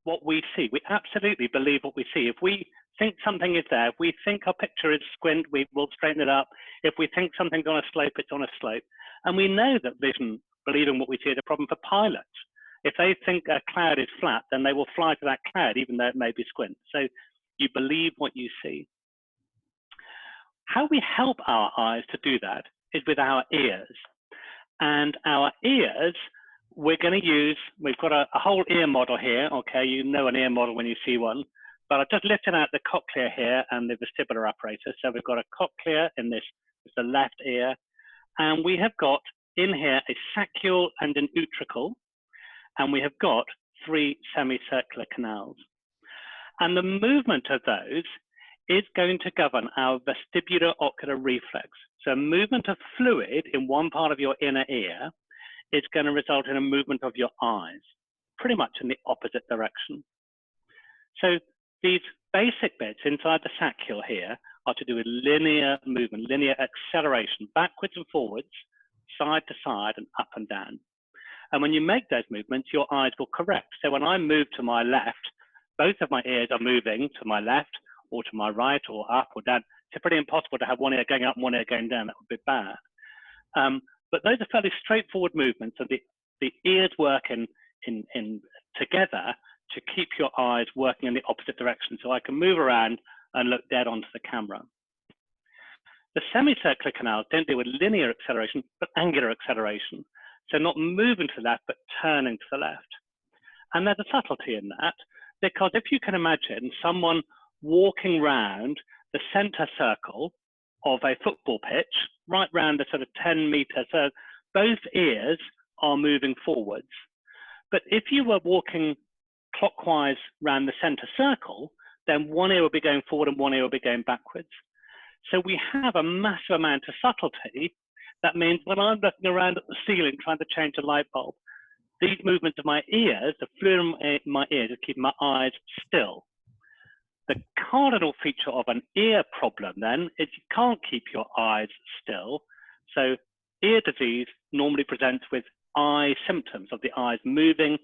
what we see. We absolutely believe what we see. If we think something is there, if we think our picture is squint, we will straighten it up. If we think something's on a slope, it's on a slope. And we know that vision, believing what we see, is a problem for pilots. If they think a cloud is flat, then they will fly to that cloud, even though it may be squint. So you believe what you see. How we help our eyes to do that is with our ears. And our ears, we're going to use, we've got a whole ear model here. Okay, you know an ear model when you see one. But I've just lifted out the cochlea here and the vestibular apparatus. So we've got a cochlea in this, it's the left ear. And we have got in here a saccule and an utricle. And we have got 3 semicircular canals. And the movement of those is going to govern our vestibular ocular reflex. So movement of fluid in one part of your inner ear is going to result in a movement of your eyes, pretty much in the opposite direction. So these basic bits inside the saccule here are to do with linear movement, linear acceleration, backwards and forwards, side to side and up and down. And when you make those movements, your eyes will correct. So when I move to my left, both of my ears are moving to my left or to my right or up or down. It's pretty impossible to have one ear going up and one ear going down. That would be bad. But those are fairly straightforward movements. And the ears work in together to keep your eyes working in the opposite direction. So I can move around and look dead onto the camera. The semicircular canals don't deal with linear acceleration, but angular acceleration. So not moving to the left, but turning to the left. And there's a subtlety in that, because if you can imagine someone walking round the center circle of a football pitch, right round the sort of 10 meters, so both ears are moving forwards. But if you were walking clockwise round the center circle, then one ear will be going forward and one ear will be going backwards. So we have a massive amount of subtlety. That means when I'm looking around at the ceiling trying to change a light bulb, these movements of my ears, the fluid in my ears, is keeping my eyes still. The cardinal feature of an ear problem then is you can't keep your eyes still. So ear disease normally presents with eye symptoms of the eyes moving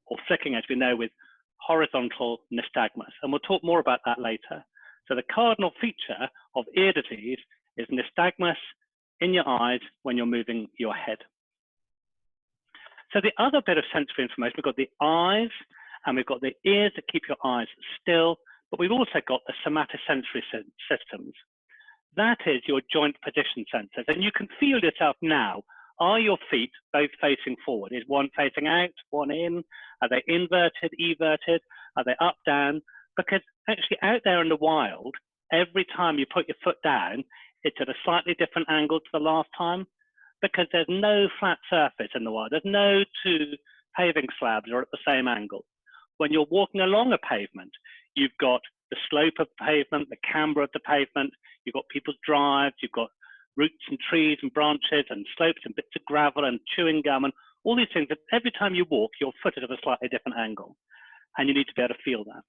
or flicking, as we know, with horizontal nystagmus. And we'll talk more about that later. So the cardinal feature of ear disease is nystagmus in your eyes when you're moving your head. So the other bit of sensory information, we've got the eyes and we've got the ears that keep your eyes still, but we've also got the somatosensory systems. That is your joint position sensors. And you can feel yourself now. Are your feet both facing forward? Is one facing out, one in? Are they inverted, everted? Are they up, down? Because actually out there in the wild, every time you put your foot down, it's at a slightly different angle to the last time, because there's no flat surface in the wild. There's no 2 paving slabs are at the same angle. When you're walking along a pavement, you've got the slope of the pavement, the camber of the pavement, you've got people's drives, you've got roots and trees and branches and slopes and bits of gravel and chewing gum and all these things that every time you walk, your foot is at a slightly different angle. And you need to be able to feel that.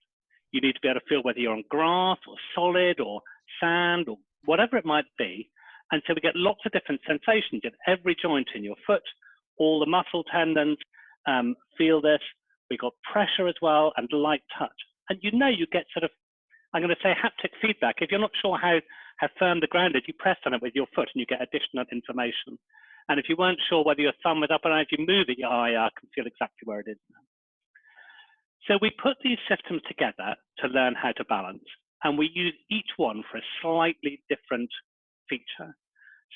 You need to be able to feel whether you're on grass or solid or sand or whatever it might be. And so we get lots of different sensations in every joint in your foot. All the muscle tendons feel this. We've got pressure as well and light touch. And you know, you get sort of, I'm going to say haptic feedback. If you're not sure how firm the ground is, you press on it with your foot and you get additional information. And if you weren't sure whether your thumb was up or down, if you move it, your eye can feel exactly where it is now. So we put these systems together to learn how to balance. And we use each one for a slightly different feature.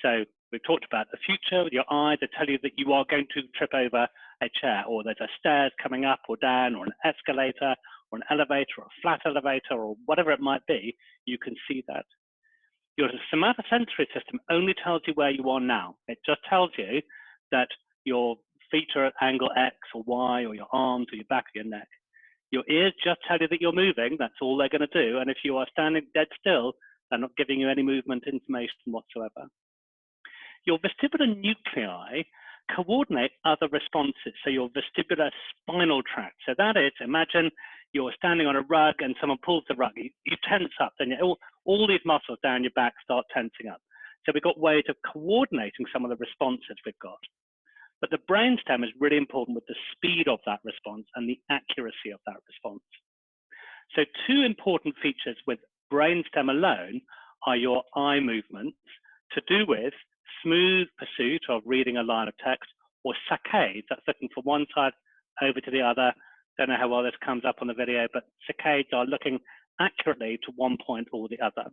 So we've talked about the future with your eyes that tell you that you are going to trip over a chair, or there's a stairs coming up or down, or an escalator, or an elevator, or a flat elevator, or whatever it might be. You can see that. Your somatosensory system only tells you where you are now. It just tells you that your feet are at angle X or Y, or your arms or your back or your neck. Your ears just tell you that you're moving. That's all they're going to do. And if you are standing dead still, they're not giving you any movement information whatsoever. Your vestibular nuclei coordinate other responses. So your vestibular spinal tract. So that is, imagine you're standing on a rug and someone pulls the rug. You tense up, then all these muscles down your back start tensing up. So we've got ways of coordinating some of the responses we've got. But the brainstem is really important with the speed of that response and the accuracy of that response. So two important features with brainstem alone are your eye movements to do with smooth pursuit of reading a line of text, or saccades, that's looking from one side over to the other. Don't know how well this comes up on the video, but saccades are looking accurately to one point or the other.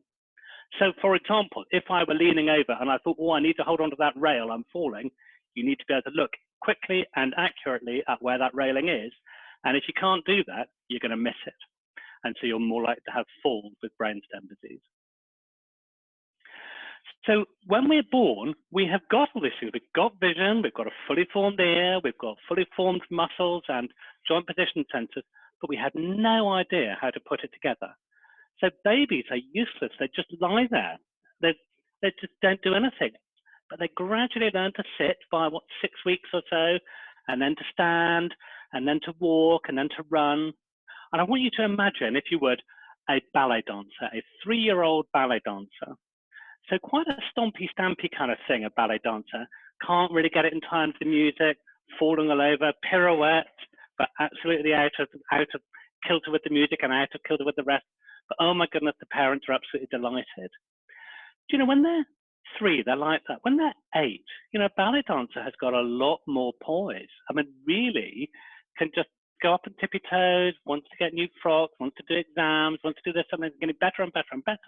So for example, if I were leaning over and I thought, oh, I need to hold on to that rail, I'm falling, you need to be able to look quickly and accurately at where that railing is. And if you can't do that, you're going to miss it. And so you're more likely to have falls with brainstem disease. So when we're born, we have got all these things. We've got vision, we've got a fully formed ear, we've got fully formed muscles and joint position sensors, but we had no idea how to put it together. So babies are useless. They just lie there. They just don't do anything. But they gradually learn to sit by, what, 6 weeks or so, and then to stand, and then to walk, and then to run. And I want you to imagine, if you would, a ballet dancer, a 3-year-old ballet dancer. So quite a stompy, stampy kind of thing, a ballet dancer. Can't really get it in time for the music, falling all over, pirouette, but absolutely out of kilter with the music and out of kilter with the rest. But oh my goodness, the parents are absolutely delighted. Do you know, when they're 3, they're like that. When they're 8, you know, a ballet dancer has got a lot more poise. I mean, really can just go up on tippy toes, wants to get new frocks, wants to do exams, wants to do this, something, getting better and better and better.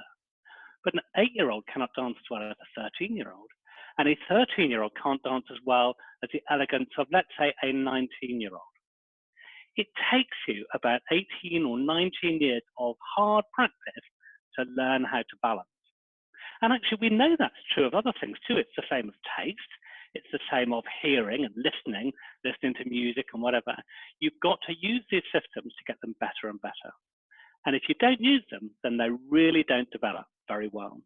But an 8-year-old cannot dance as well as a 13-year-old. And a 13-year-old can't dance as well as the elegance of, let's say, a 19-year-old. It takes you about 18 or 19 years of hard practice to learn how to balance. And actually, we know that's true of other things too. It's the same of taste. It's the same of hearing and listening to music and whatever. You've got to use these systems to get them better and better. And if you don't use them, then they really don't develop very well.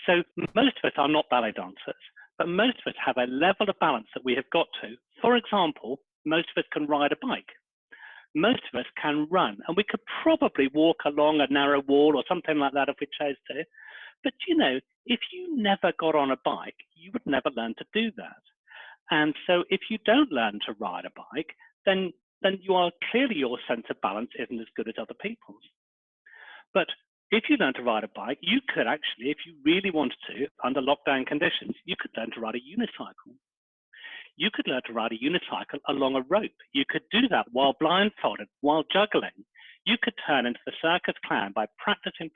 So most of us are not ballet dancers, but most of us have a level of balance that we have got to. For example, most of us can ride a bike. Most of us can run, and we could probably walk along a narrow wall or something like that if we chose to. But you know, if you never got on a bike, you would never learn to do that. And so if you don't learn to ride a bike, then you are clearly, your sense of balance isn't as good as other people's. But if you learn to ride a bike, you could actually, if you really wanted to, under lockdown conditions, you could learn to ride a unicycle. You could learn to ride a unicycle along a rope. You could do that while blindfolded, while juggling. You could turn into the circus clown by practicing.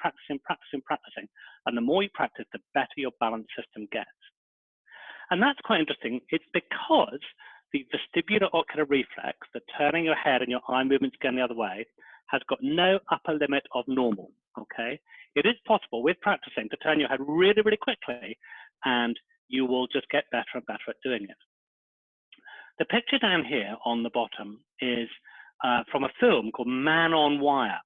And the more you practice, the better your balance system gets. And that's quite interesting. It's because the vestibular ocular reflex, the turning your head and your eye movements going the other way, has got no upper limit of normal, okay? It is possible with practicing to turn your head really, really quickly, and you will just get better and better at doing it. The picture down here on the bottom is from a film called Man on Wire.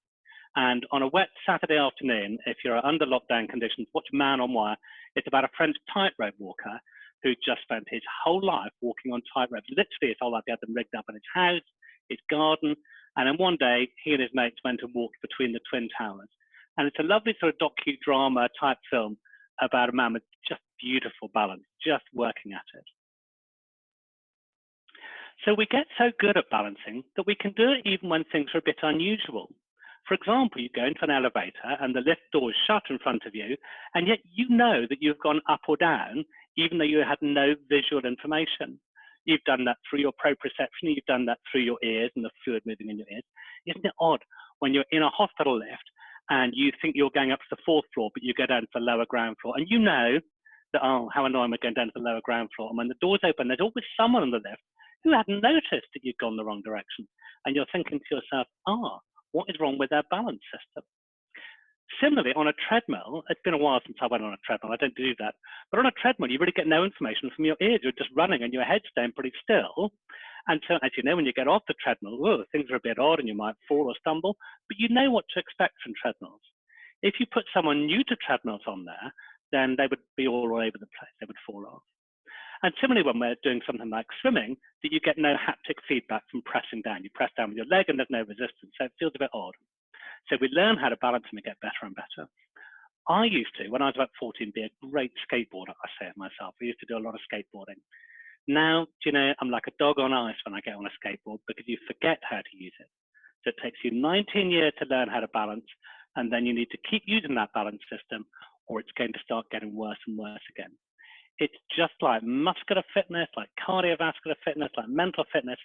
And on a wet Saturday afternoon, if you're under lockdown conditions, watch Man on Wire. It's about a French tightrope walker who just spent his whole life walking on tightropes. Literally his whole life. He had them rigged up in his house, his garden. And then one day, he and his mates went and walked between the Twin Towers. And it's a lovely sort of docudrama type film about a man with just beautiful balance, just working at it. So we get so good at balancing that we can do it even when things are a bit unusual. For example, you go into an elevator and the lift door is shut in front of you, and yet you know that you've gone up or down, even though you had no visual information. You've done that through your proprioception, you've done that through your ears and the fluid moving in your ears. Isn't it odd when you're in a hospital lift and you think you're going up to the 4th floor, but you go down to the lower ground floor, and you know that, oh, how annoying, we're going down to the lower ground floor. And when the doors open, there's always someone on the lift who hadn't noticed that you'd gone the wrong direction. And you're thinking to yourself, what is wrong with their balance system? Similarly, on a treadmill, it's been a while since I went on a treadmill, I don't do that. But on a treadmill, you really get no information from your ears. You're just running and your head's staying pretty still. And so, as you know, when you get off the treadmill, things are a bit odd and you might fall or stumble, but you know what to expect from treadmills. If you put someone new to treadmills on there, then they would be all over the place. They would fall off. And similarly, when we're doing something like swimming, that you get no haptic feedback from pressing down. You press down with your leg and there's no resistance, so it feels a bit odd. So we learn how to balance and we get better and better. I used to, when I was about 14, be a great skateboarder. I say it myself. I used to do a lot of skateboarding. Now, I'm like a dog on ice when I get on a skateboard because you forget how to use it. So it takes you 19 years to learn how to balance, and then you need to keep using that balance system, or it's going to start getting worse and worse again. It's just like muscular fitness, like cardiovascular fitness, like mental fitness.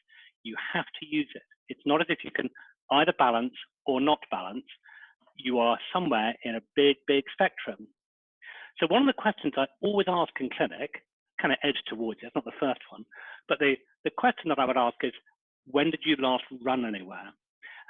You have to use it. It's not as if you can either balance or not balance. You are somewhere in a big, big spectrum. So one of the questions I always ask in clinic, kind of edge towards it, it's not the first one, but the question that I would ask is, when did you last run anywhere?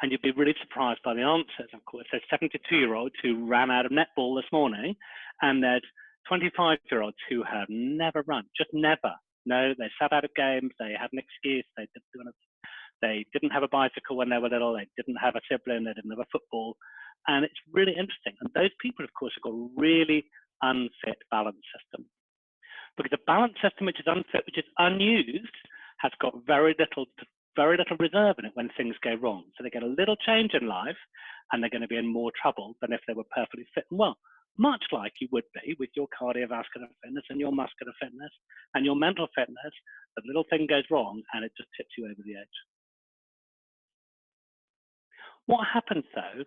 And you'd be really surprised by the answers. Of course, there's 72-year-olds who ran out of netball this morning, and there's 25-year-olds who have never run, just never. No, they sat out of games, they had an excuse, they didn't have a bicycle when they were little, they didn't have a sibling, they didn't have a football. And it's really interesting. And those people, of course, have got a really unfit balance system. Because a balance system which is unfit, which is unused, has got very little reserve in it when things go wrong. So they get a little change in life, and they're going to be in more trouble than if they were perfectly fit and well. Much like you would be with your cardiovascular fitness and your muscular fitness and your mental fitness. A little thing goes wrong, and it just tips you over the edge. What happens, though,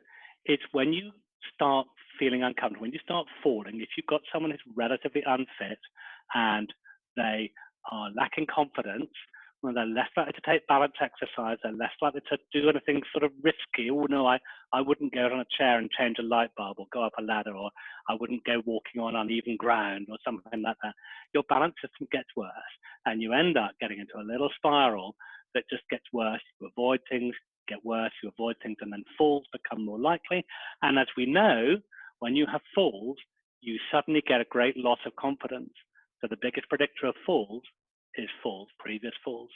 is when you start feeling uncomfortable, when you start falling, if you've got someone who's relatively unfit and they are lacking confidence, well, they're less likely to take balance exercise, they're less likely to do anything sort of risky. Oh, no, I wouldn't go on a chair and change a light bulb or go up a ladder, or I wouldn't go walking on uneven ground or something like that. Your balance system gets worse, and you end up getting into a little spiral that just gets worse. You avoid things, get worse, you avoid things, and then falls become more likely. And as we know, when you have falls, you suddenly get a great loss of confidence. So the biggest predictor of falls is falls, previous falls.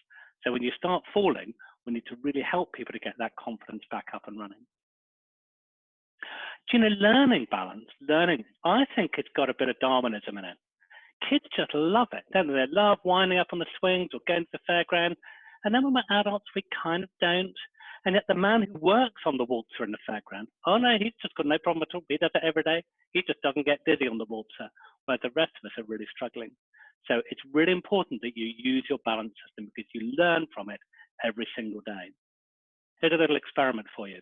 So when you start falling, we need to really help people to get that confidence back up and running. Do you know, learning balance, I think it's got a bit of Darwinism in it. Kids just love it, don't they? They love winding up on the swings or going to the fairground. And then when we're adults, we kind of don't. And yet the man who works on the waltzer in the fairground, oh no, he's just got no problem at all. He does it every day. He just doesn't get dizzy on the waltzer, whereas the rest of us are really struggling. So it's really important that you use your balance system because you learn from it every single day. Here's a little experiment for you.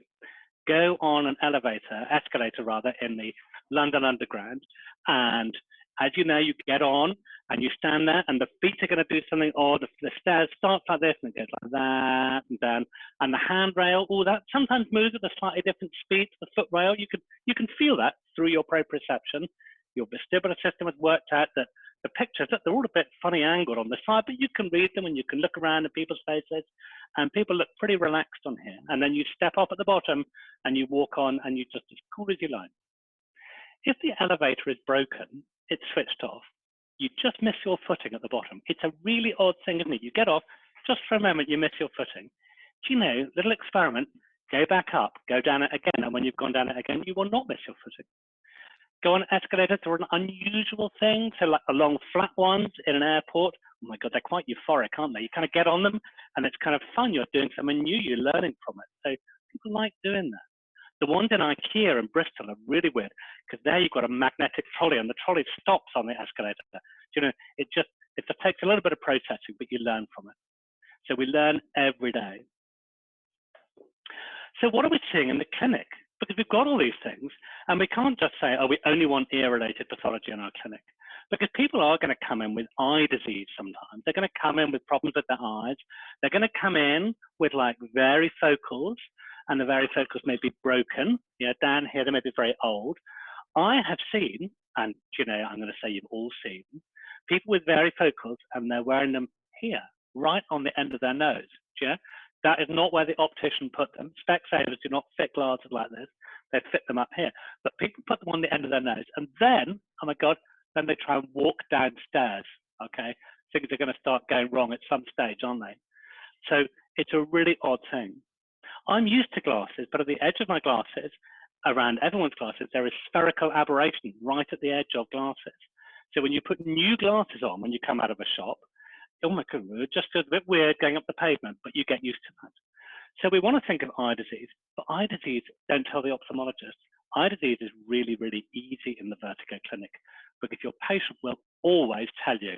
Go on an escalator rather, in the London Underground, and as you know, you get on and you stand there, and the feet are going to do something odd. The stairs start like this, and it goes like that and down. And the handrail, all that sometimes moves at a slightly different speed to the footrail. You can feel that through your proprioception. Your vestibular system has worked out that the pictures, they're all a bit funny angled on the side, but you can read them and you can look around at people's faces, and people look pretty relaxed on here. And then you step up at the bottom and you walk on, and you're just as cool as you like. If the elevator is broken, it's switched off, you just miss your footing at the bottom. It's a really odd thing, isn't it? You get off, just for a moment, you miss your footing. Do you know, little experiment, go back up, go down it again, and when you've gone down it again, you will not miss your footing. Go on escalators, they're an unusual thing, so like the long flat ones in an airport, oh my God, they're quite euphoric, aren't they? You kind of get on them, and it's kind of fun, you're doing something new, you're learning from it. So people like doing that. The ones in IKEA in Bristol are really weird, because there you've got a magnetic trolley, and the trolley stops on the escalator. You know, it takes a little bit of processing, but you learn from it. So we learn every day. So what are we seeing in the clinic? Because we've got all these things, and we can't just say, oh, we only want ear-related pathology in our clinic. Because people are going to come in with eye disease sometimes. They're going to come in with problems with their eyes. They're going to come in with like varifocals, and the varifocals may be broken. You know, down here, they may be very old. I have seen, and you know, I'm going to say you've all seen, people with varifocals, and they're wearing them here, right on the end of their nose. Yeah? That is not where the optician put them. Specsavers do not fit glasses like this. They fit them up here. But people put them on the end of their nose, and then, oh my God, then they try and walk downstairs, okay? Things are going to start going wrong at some stage, aren't they? So it's a really odd thing. I'm used to glasses, but at the edge of my glasses, around everyone's glasses, there is spherical aberration right at the edge of glasses. So when you put new glasses on when you come out of a shop, oh my God, it just feels a bit weird going up the pavement, but you get used to that. So we want to think of eye disease, but eye disease, don't tell the ophthalmologist. Eye disease is really, really easy in the Vertigo clinic, because your patient will always tell you,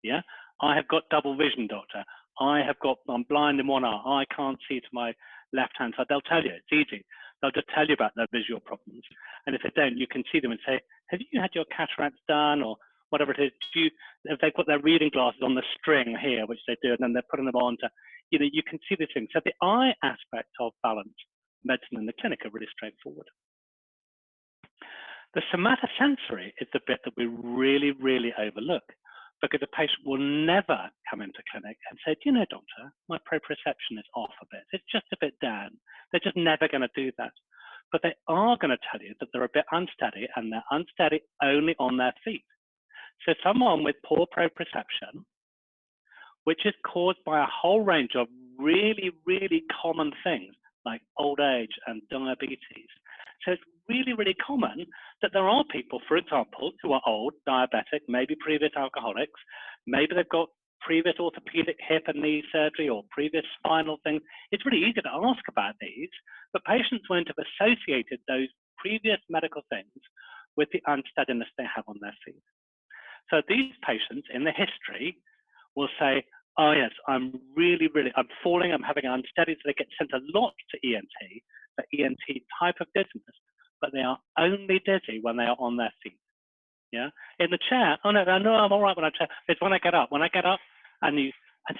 yeah, I have got double vision, doctor. I'm blind in one eye. I can't see to my left-hand side. They'll tell you, it's easy. They'll just tell you about their visual problems. And if they don't, you can see them and say, have you had your cataracts done or whatever it is? If they put their reading glasses on the string here, which they do, and then they're putting them on to, you can see these things. So the eye aspect of balance medicine in the clinic are really straightforward. The somatosensory is the bit that we really, really overlook, because a patient will never come into clinic and say, do you know, doctor, my proprioception is off a bit. It's just a bit down. They're just never going to do that. But they are going to tell you that they're a bit unsteady, and they're unsteady only on their feet. So someone with poor proprioception, which is caused by a whole range of really, really common things like old age and diabetes. So it's really, really common that there are people, for example, who are old, diabetic, maybe previous alcoholics, maybe they've got previous orthopedic hip and knee surgery or previous spinal things. It's really easy to ask about these, but patients won't have associated those previous medical things with the unsteadiness they have on their feet. So these patients in the history will say, oh yes, I'm falling, I'm having unsteady, so they get sent a lot to ENT, for ENT type of dizziness, but they are only dizzy when they are on their feet. Yeah, in the chair, oh no, I'm all right when I chair. It's when I get up. When I get up, and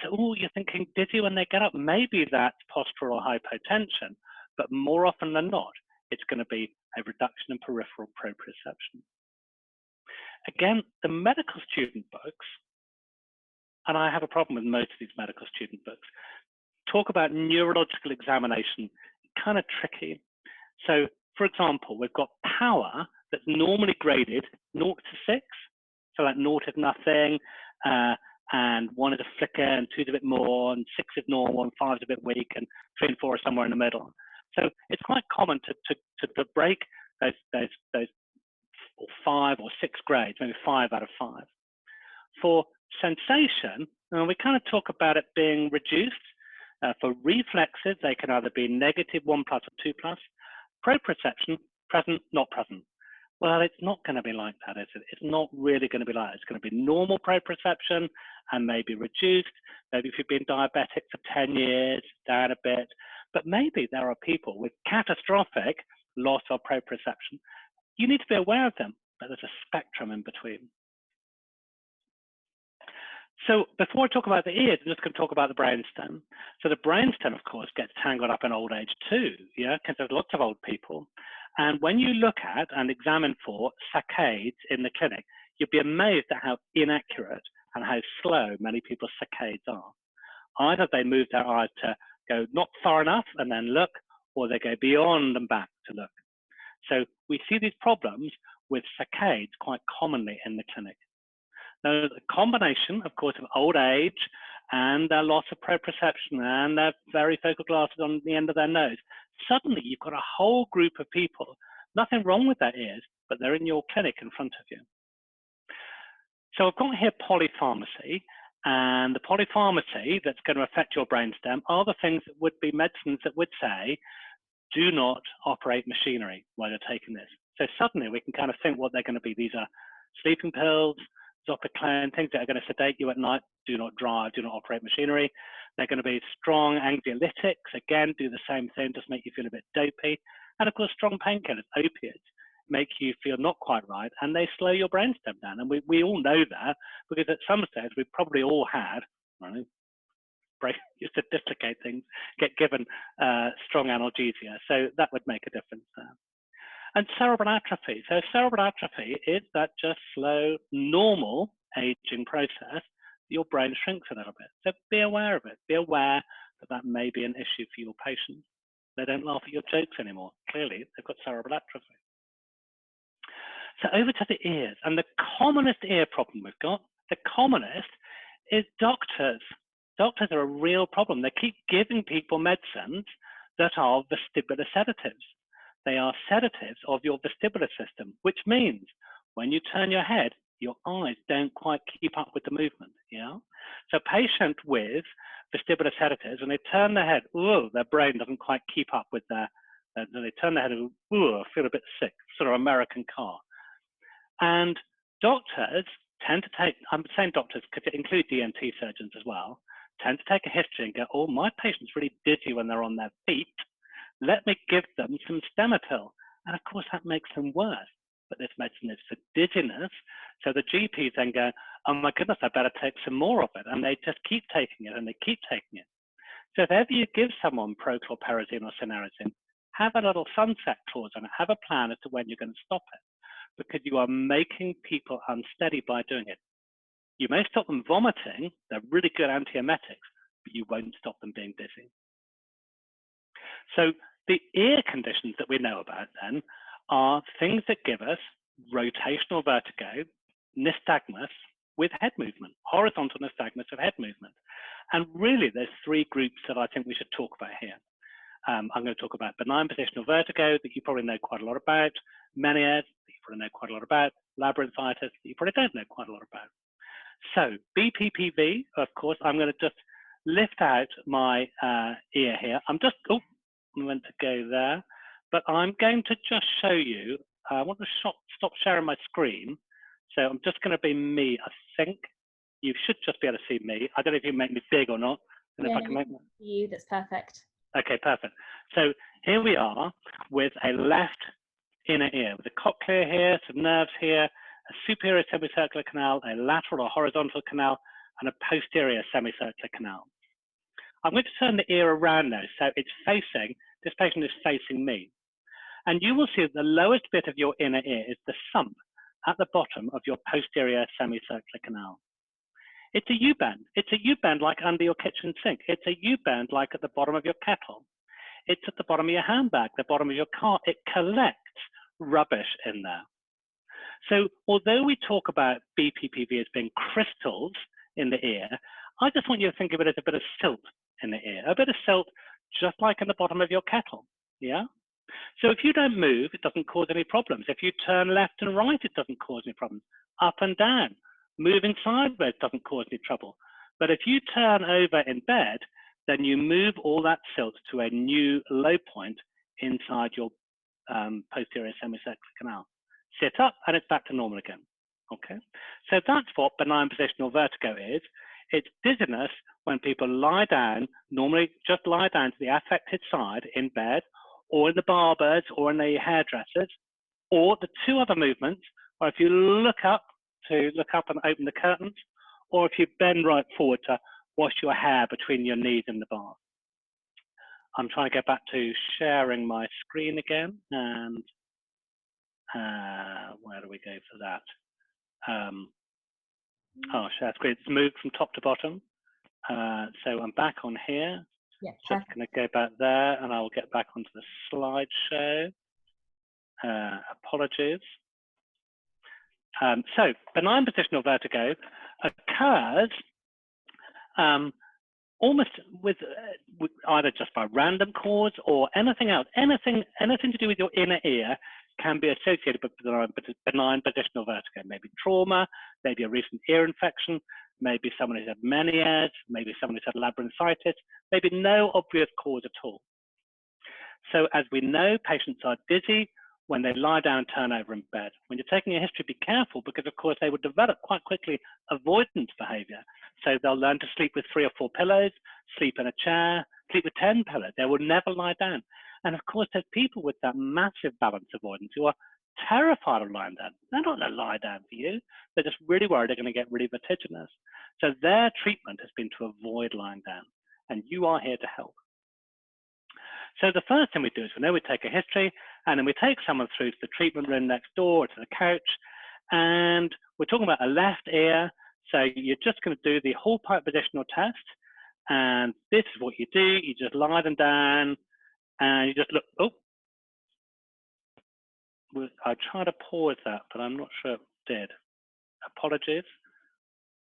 so, oh, you're thinking dizzy when they get up. Maybe that's postural hypotension, but more often than not, it's going to be a reduction in peripheral proprioception. Again, the medical student books, and I have a problem with most of these medical student books, talk about neurological examination, kind of tricky. So, for example, we've got power that's normally graded 0 to 6. So like 0 is nothing, and 1 is a flicker, and 2 is a bit more, and 6 is normal, and 5 is a bit weak, and 3 and 4 are somewhere in the middle. So it's quite common to break those 5 or 6 grades, maybe 5 out of 5. For sensation, we kind of talk about it being reduced. For reflexes, they can either be negative 1+ or 2+. Proprioception, present, not present. Well, it's not going to be like that, is it? It's not really going to be like that. It's going to be normal proprioception and maybe reduced. Maybe if you've been diabetic for 10 years, down a bit. But maybe there are people with catastrophic loss of proprioception. You need to be aware of them, but there's a spectrum in between. So before I talk about the ears, I'm just going to talk about the brainstem. So the brainstem, of course, gets tangled up in old age too, yeah, because there's lots of old people. And when you look at and examine for saccades in the clinic, you'll be amazed at how inaccurate and how slow many people's saccades are. Either they move their eyes to go not far enough and then look, or they go beyond and back to look. So we see these problems with saccades quite commonly in the clinic. Now, the combination, of course, of old age and their loss of proprioception and their varifocal glasses on the end of their nose, suddenly you've got a whole group of people, nothing wrong with their ears, but they're in your clinic in front of you. So I've got here polypharmacy, and the polypharmacy that's going to affect your brainstem are the things that would be medicines that would say, do not operate machinery while you're taking this. So suddenly we can kind of think what they're going to be. These are sleeping pills, Zopiclone, things that are going to sedate you at night, do not drive, do not operate machinery. They're going to be strong anxiolytics, again, do the same thing, just make you feel a bit dopey. And of course, strong painkillers, opiates, make you feel not quite right, and they slow your brainstem down. And we all know that, because at some stage, we probably all had, I don't know, used to dislocate things, get given strong analgesia. So that would make a difference there. And cerebral atrophy. So cerebral atrophy is that just slow, normal aging process. Your brain shrinks a little bit. So be aware of it. Be aware that that may be an issue for your patients. They don't laugh at your jokes anymore. Clearly, they've got cerebral atrophy. So over to the ears. And the commonest ear problem we've got, the commonest is doctors. Doctors are a real problem. They keep giving people medicines that are vestibular sedatives. They are sedatives of your vestibular system, which means when you turn your head, your eyes don't quite keep up with the movement, yeah? So a patient with vestibular sedatives, when they turn their head, ooh, their brain doesn't quite keep up with their, they turn their head and ooh, I feel a bit sick, sort of American car. And doctors tend to take, I'm saying doctors, because it includes ENT surgeons as well, tend to take a history and go, oh, my patient's really dizzy when they're on their feet. Let me give them some Stemetil. And of course, that makes them worse. But this medicine is for dizziness. So the GPs then go, oh my goodness, I better take some more of it. And they just keep taking it and they keep taking it. So if ever you give someone prochlorperazine or cinnarizine, have a little sunset clause on it, have a plan as to when you're going to stop it, because you are making people unsteady by doing it. You may stop them vomiting, they're really good antiemetics, but you won't stop them being dizzy. So the ear conditions that we know about then are things that give us rotational vertigo, nystagmus with head movement, horizontal nystagmus with head movement. And really there's three groups that I think we should talk about here. I'm going to talk about benign positional vertigo that you probably know quite a lot about, Meniers that you probably know quite a lot about, labyrinthitis that you probably don't know quite a lot about. So BPPV, of course, I'm going to just lift out my ear here. I'm just, oh, I meant to go there, but I'm going to just show you, I want to stop sharing my screen. So I'm just going to be me, I think. You should just be able to see me. I don't know if you make me big or not. And yeah, if I can make you, that's perfect. Okay, perfect. So here we are with a left inner ear, with a cochlea here, some nerves here, a superior semicircular canal, a lateral or horizontal canal, and a posterior semicircular canal. I'm going to turn the ear around now, so it's facing, this patient is facing me. And you will see that the lowest bit of your inner ear is the sump at the bottom of your posterior semicircular canal. It's a U-bend. It's a U-bend like under your kitchen sink. It's a U-bend like at the bottom of your kettle. It's at the bottom of your handbag, the bottom of your car. It collects rubbish in there. So although we talk about BPPV as being crystals in the ear, I just want you to think of it as a bit of silt in the ear, a bit of silt just like in the bottom of your kettle, yeah? So if you don't move, it doesn't cause any problems. If you turn left and right, it doesn't cause any problems. Up and down, moving sideways doesn't cause any trouble. But if you turn over in bed, then you move all that silt to a new low point inside your posterior semicircular canal. Sit up and it's back to normal again, okay? So that's what benign positional vertigo is. It's dizziness when people lie down, normally just lie down to the affected side in bed, or in the barbers, or in the hairdressers, or the two other movements, or if you look up and open the curtains, or if you bend right forward to wash your hair between your knees in the bath. I'm trying to get back to sharing my screen again, and where do we go for that? Oh, share screen. It's moved from top to bottom. So I'm back on here. Yeah, just going to go back there, and I will get back onto the slideshow. Apologies. So benign positional vertigo occurs almost with either just by random cause or anything else. Anything to do with your inner ear can be associated with benign positional vertigo. Maybe trauma, maybe a recent ear infection, maybe someone who's had Meniers, maybe someone who's had labyrinthitis, maybe no obvious cause at all. So as we know, patients are dizzy when they lie down and turn over in bed. When you're taking a history, be careful, because of course they would develop quite quickly avoidance behavior. So they'll learn to sleep with 3 or 4 pillows, sleep in a chair, sleep with 10 pillows. They will never lie down. And of course, there's people with that massive balance avoidance who are terrified of lying down. They're not going to lie down for you. They're just really worried they're going to get really vertiginous. So their treatment has been to avoid lying down, and you are here to help. So the first thing we do is we take a history, and then we take someone through to the treatment room next door, or to the couch, and we're talking about a left ear. So you're just going to do the Hallpike positional test, and this is what you do. You just lie them down, and you just look. Oh, I tried to pause that, but I'm not sure it did. Apologies.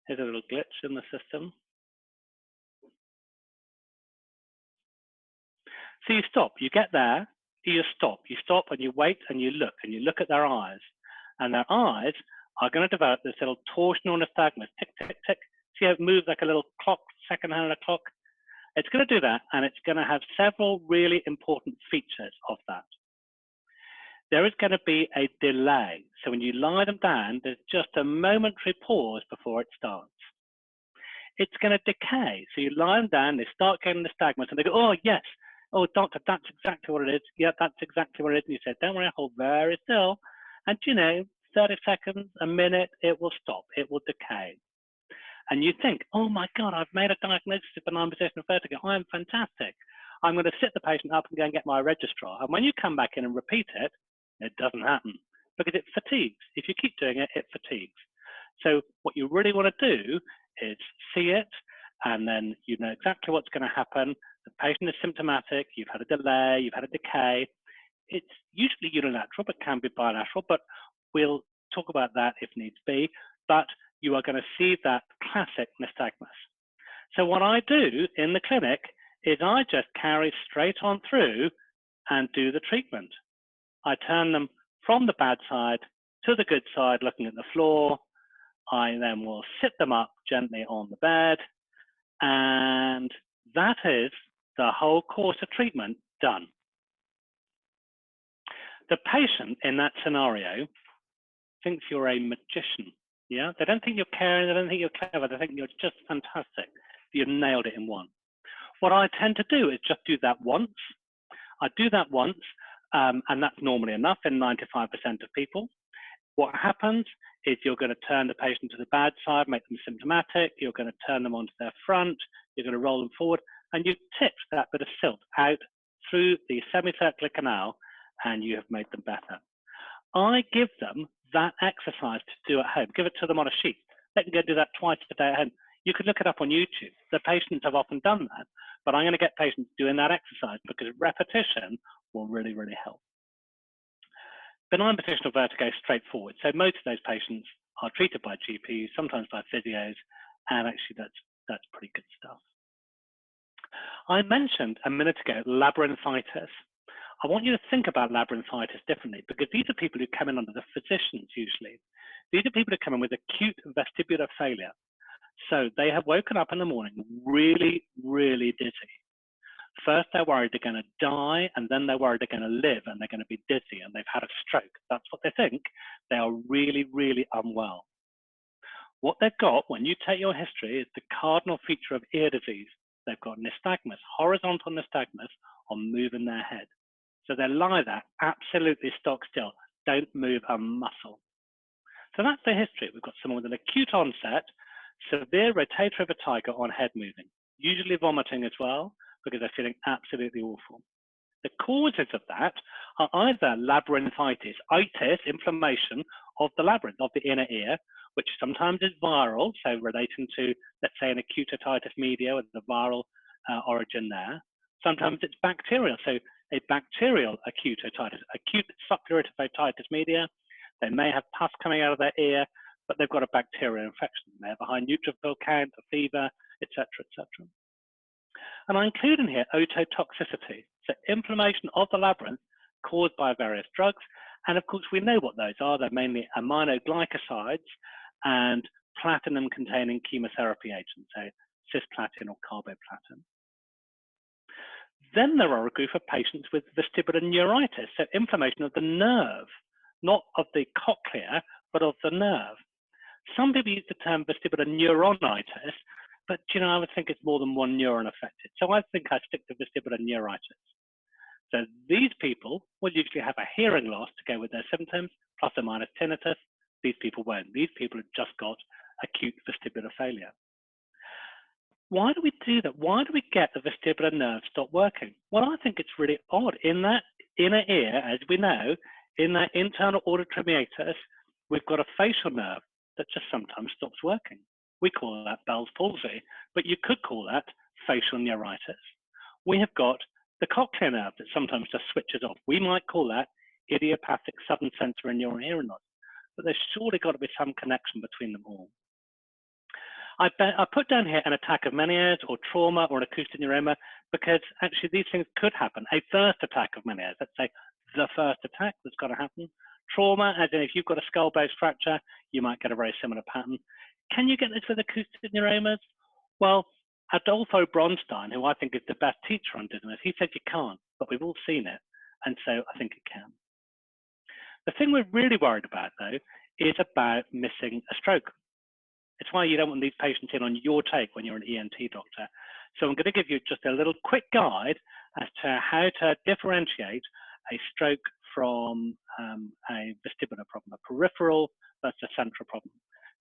Here's a little glitch in the system. So you stop, you get there, you stop and you wait and you look at their eyes, and their eyes are going to develop this little torsional nystagmus, tick, tick, tick. See how it moves like a little clock, second hand of a clock? It's going to do that, and it's going to have several really important features of that. there is going to be a delay. So when you lie them down, there's just a momentary pause before it starts. It's going to decay. So you lie them down, they start getting nystagmus, and they go, oh, yes. Oh, doctor, that's exactly what it is. Yeah, that's exactly what it is. And you say, don't worry, hold very still. And, 30 seconds, a minute, it will stop. It will decay. And you think, oh, my God, I've made a diagnosis of benign positional vertigo. I am fantastic. I'm going to sit the patient up and go and get my registrar. And when you come back in and repeat it, it doesn't happen because it fatigues. If you keep doing it, it fatigues. So what you really want to do is see it, and then you know exactly what's going to happen. The patient is symptomatic. You've had a delay. You've had a decay. It's usually unilateral, but can be bilateral. But we'll talk about that if needs be. But you are going to see that classic nystagmus. So what I do in the clinic is I just carry straight on through and do the treatment. I turn them from the bad side to the good side, looking at the floor. I then will sit them up gently on the bed, and that is the whole course of treatment done. The patient in that scenario thinks you're a magician. Yeah, they don't think you're caring, they don't think you're clever, they think you're just fantastic. You've nailed it in one. What I tend to do is just do that once. I do that once, and that's normally enough in 95% of people. What happens is you're going to turn the patient to the bad side, make them symptomatic, you're going to turn them onto their front, you're going to roll them forward, and you've tipped that bit of silt out through the semicircular canal, and you have made them better. I give them that exercise to do at home. Give it to them on a sheet. They can go do that twice a day at home. You could look it up on YouTube. The patients have often done that, but I'm going to get patients doing that exercise because repetition will really, really help. Benign positional vertigo is straightforward. So most of those patients are treated by GPs, sometimes by physios, and actually that's pretty good stuff. I mentioned a minute ago labyrinthitis. I want you to think about labyrinthitis differently because these are people who come in under the physicians usually. These are people who come in with acute vestibular failure. So they have woken up in the morning really, really dizzy. First, they're worried they're going to die, and then they're worried they're going to live, and they're going to be dizzy, and they've had a stroke. That's what they think. They are really, really unwell. What they've got, when you take your history, is the cardinal feature of ear disease. They've got nystagmus, horizontal nystagmus on moving their head. So they lie there, absolutely stock still, don't move a muscle. So that's the history. We've got someone with an acute onset, severe rotatory vertigo on head moving, usually vomiting as well, because they're feeling absolutely awful. The causes of that are either labyrinthitis, itis, inflammation of the labyrinth, of the inner ear, which sometimes is viral, so relating to, let's say, an acute otitis media with the viral origin there. Sometimes it's bacterial, so a bacterial acute otitis, acute suppurative otitis media. They may have pus coming out of their ear, but they've got a bacterial infection. They have a high neutrophil count, a fever, etc., etc. And I include in here ototoxicity, so inflammation of the labyrinth caused by various drugs. And of course, we know what those are. They're mainly aminoglycosides and platinum-containing chemotherapy agents, so cisplatin or carboplatin. Then there are a group of patients with vestibular neuritis, so inflammation of the nerve, not of the cochlea, but of the nerve. Some people use the term vestibular neuronitis, but I would think it's more than one neuron affected. So I think I stick to vestibular neuritis. So these people will usually have a hearing loss to go with their symptoms, plus or minus tinnitus. These people won't. These people have just got acute vestibular failure. Why do we do that? Why do we get the vestibular nerve stop working? Well, I think it's really odd. In that inner ear, as we know, in that internal auditory meatus, we've got a facial nerve that just sometimes stops working. We call that Bell's palsy, but you could call that facial neuritis. We have got the cochlear nerve that sometimes just switches off. We might call that idiopathic sudden sensory neural hearing loss, but there's surely got to be some connection between them all. I put down here an attack of Meniers or trauma or an acoustic neuroma because actually these things could happen. A first attack of Meniers, let's say the first attack that's got to happen. Trauma, as in if you've got a skull base fracture, you might get a very similar pattern. Can you get this with acoustic neuromas? Well, Adolfo Bronstein, who I think is the best teacher on dizziness, he said you can't, but we've all seen it, and so I think it can. The thing we're really worried about, though, is about missing a stroke. It's why you don't want these patients in on your take when you're an ENT doctor. So I'm going to give you just a little quick guide as to how to differentiate a stroke from a vestibular problem, a peripheral versus a central problem.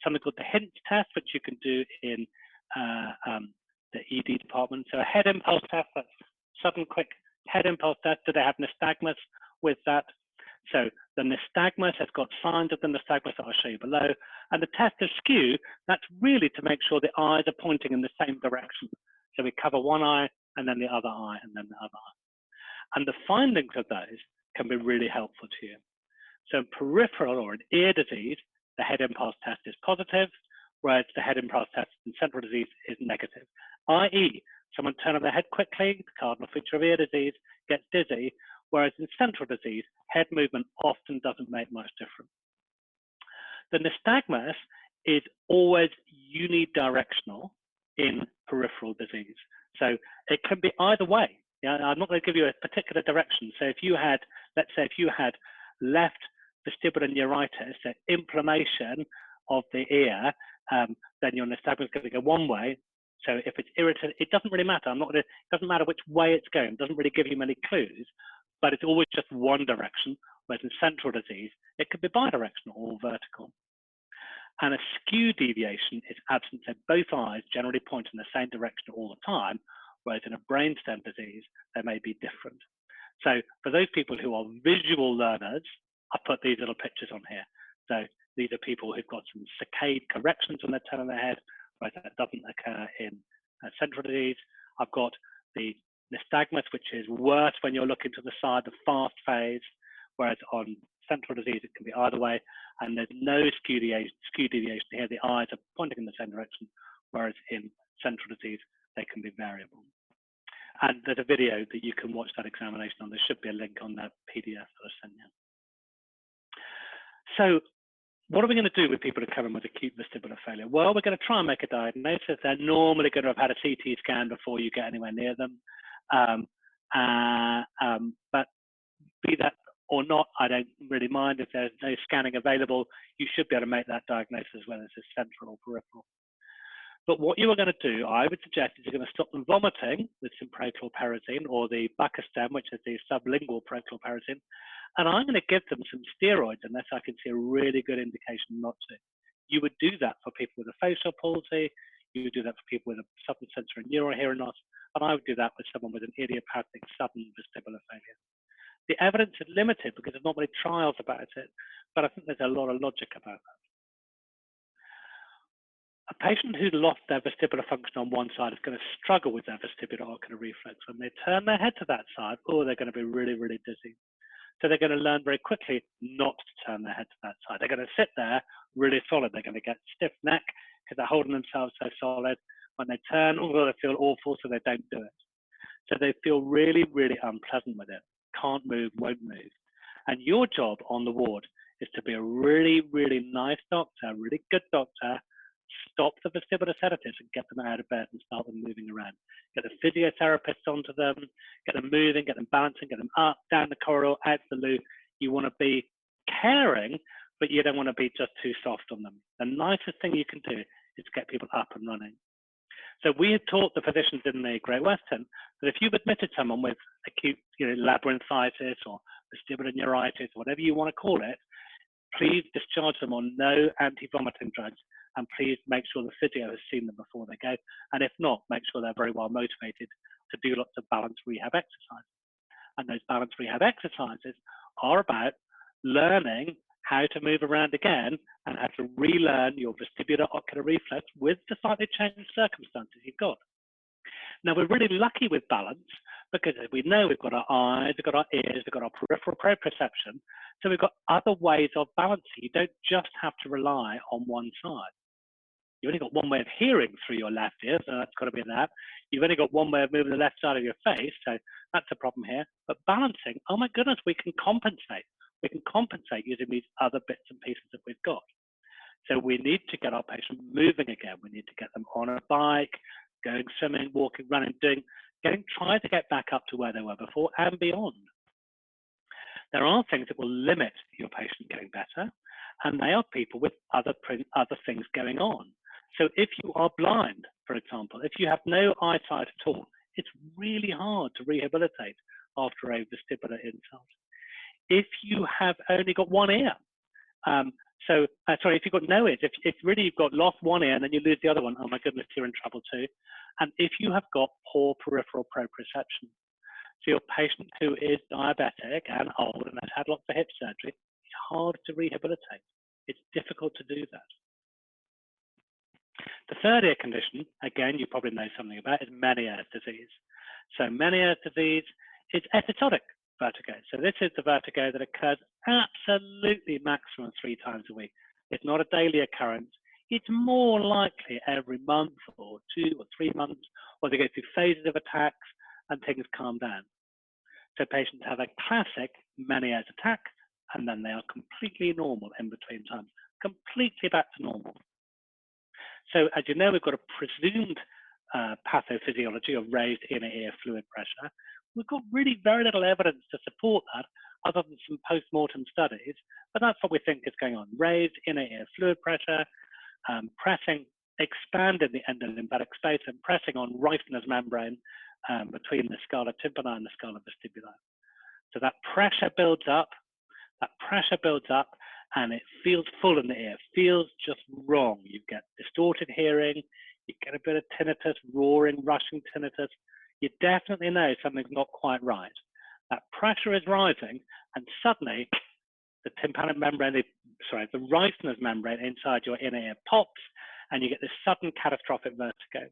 Something called the HINT test, which you can do in the ED department. So a head impulse test, that's sudden quick head impulse test. Do they have nystagmus with that? So the nystagmus has got signs of the nystagmus that I'll show you below. And the test of skew, that's really to make sure the eyes are pointing in the same direction. So we cover one eye and then the other eye and then the other eye. And the findings of those can be really helpful to you. So in peripheral or in ear disease, the head impulse test is positive, whereas the head impulse test in central disease is negative, i.e. someone turning their head quickly, the cardinal feature of ear disease, gets dizzy, whereas in central disease, head movement often doesn't make much difference. The nystagmus is always unidirectional in peripheral disease. So it can be either way. Yeah, I'm not going to give you a particular direction. So if you had, let's say if you had left vestibular neuritis, so inflammation of the ear, then your nystagmus is going to go one way. So if it's irritated, it doesn't really matter. It doesn't matter which way it's going. It doesn't really give you many clues, but it's always just one direction. Whereas in central disease, it could be bidirectional or vertical. And a skew deviation is absent. So both eyes generally point in the same direction all the time, whereas in a brainstem disease, they may be different. So for those people who are visual learners, I put these little pictures on here. So these are people who've got some saccade corrections when they're turning their head, whereas that doesn't occur in central disease. I've got the nystagmus, which is worse when you're looking to the side, the fast phase, whereas on central disease, it can be either way. And there's no skew deviation here. The eyes are pointing in the same direction, whereas in central disease, they can be variable. And there's a video that you can watch that examination on. There should be a link on that PDF that I sent you. So what are we going to do with people who come in with acute vestibular failure? Well, we're going to try and make a diagnosis. They're normally going to have had a CT scan before you get anywhere near them. But be that or not, I don't really mind. If there's no scanning available, you should be able to make that diagnosis whether it's central or peripheral. But what you are going to do, I would suggest, is you're going to stop them vomiting with some prochlorperazine or the buccastem, which is the sublingual prochlorperazine, and I'm going to give them some steroids unless I can see a really good indication not to. You would do that for people with a facial palsy, you would do that for people with a somatosensory neural hearing loss, and I would do that with someone with an idiopathic sudden vestibular failure. The evidence is limited because there's not many trials about it, but I think there's a lot of logic about that. A patient who's lost their vestibular function on one side is going to struggle with their vestibular ocular reflex. When they turn their head to that side, oh, they're going to be really, really dizzy. So they're going to learn very quickly not to turn their head to that side. They're going to sit there really solid. They're going to get stiff neck because they're holding themselves so solid. When they turn, oh, they feel awful, so they don't do it. So they feel really, really unpleasant with it. Can't move, won't move. And your job on the ward is to be a really, really nice doctor, a really good doctor. Stop the vestibular sedatives and get them out of bed and start them moving around. Get the physiotherapists onto them, get them moving, get them balancing, get them up, down the corridor, out the loo. You want to be caring, but you don't want to be just too soft on them. The nicest thing you can do is get people up and running. So we have taught the physicians in the Great Western that if you've admitted someone with acute labyrinthitis or vestibular neuritis, whatever you want to call it, please discharge them on no anti-vomiting drugs, and please make sure the physio has seen them before they go. And if not, make sure they're very well motivated to do lots of balanced rehab exercises. And those balanced rehab exercises are about learning how to move around again and how to relearn your vestibular ocular reflex with the slightly changed circumstances you've got. Now, we're really lucky with balance because we know we've got our eyes, we've got our ears, we've got our peripheral proprioception. So we've got other ways of balancing. You don't just have to rely on one side. You've only got one way of hearing through your left ear, so that's got to be that. You've only got one way of moving the left side of your face, so that's a problem here. But balancing, oh my goodness, we can compensate. We can compensate using these other bits and pieces that we've got. So we need to get our patient moving again. We need to get them on a bike, going swimming, walking, running, trying to get back up to where they were before and beyond. There are things that will limit your patient getting better, and they are people with other things going on. So if you are blind, for example, if you have no eyesight at all, it's really hard to rehabilitate after a vestibular insult. If you have only got one ear, sorry, if you've got no ears, if really you've got lost one ear and then you lose the other one, oh my goodness, you're in trouble too. And if you have got poor peripheral proprioception, so your patient who is diabetic and old and has had lots of hip surgery, it's hard to rehabilitate. It's difficult to do that. The third ear condition, again, you probably know something about, is Menieres disease. So Menieres disease is episodic vertigo. So this is the vertigo that occurs absolutely maximum 3 times a week. It's not a daily occurrence. It's more likely every month or 2 or 3 months, or they go through phases of attacks and things calm down. So patients have a classic Menieres attack, and then they are completely normal in between times, completely back to normal. So as you know, we've got a presumed pathophysiology of raised inner ear fluid pressure. We've got really very little evidence to support that other than some post-mortem studies, but that's what we think is going on. Raised inner ear fluid pressure, pressing, expanding the endolymphatic space and pressing on Reifner's membrane between the scala tympani and the scala vestibular. So that pressure builds up, and it feels full in the ear, feels just wrong. You get distorted hearing, you get a bit of tinnitus, roaring, rushing tinnitus. You definitely know something's not quite right. That pressure is rising, and suddenly the tympanic membrane, the Reifner's membrane inside your inner ear pops, and you get this sudden catastrophic vertigo.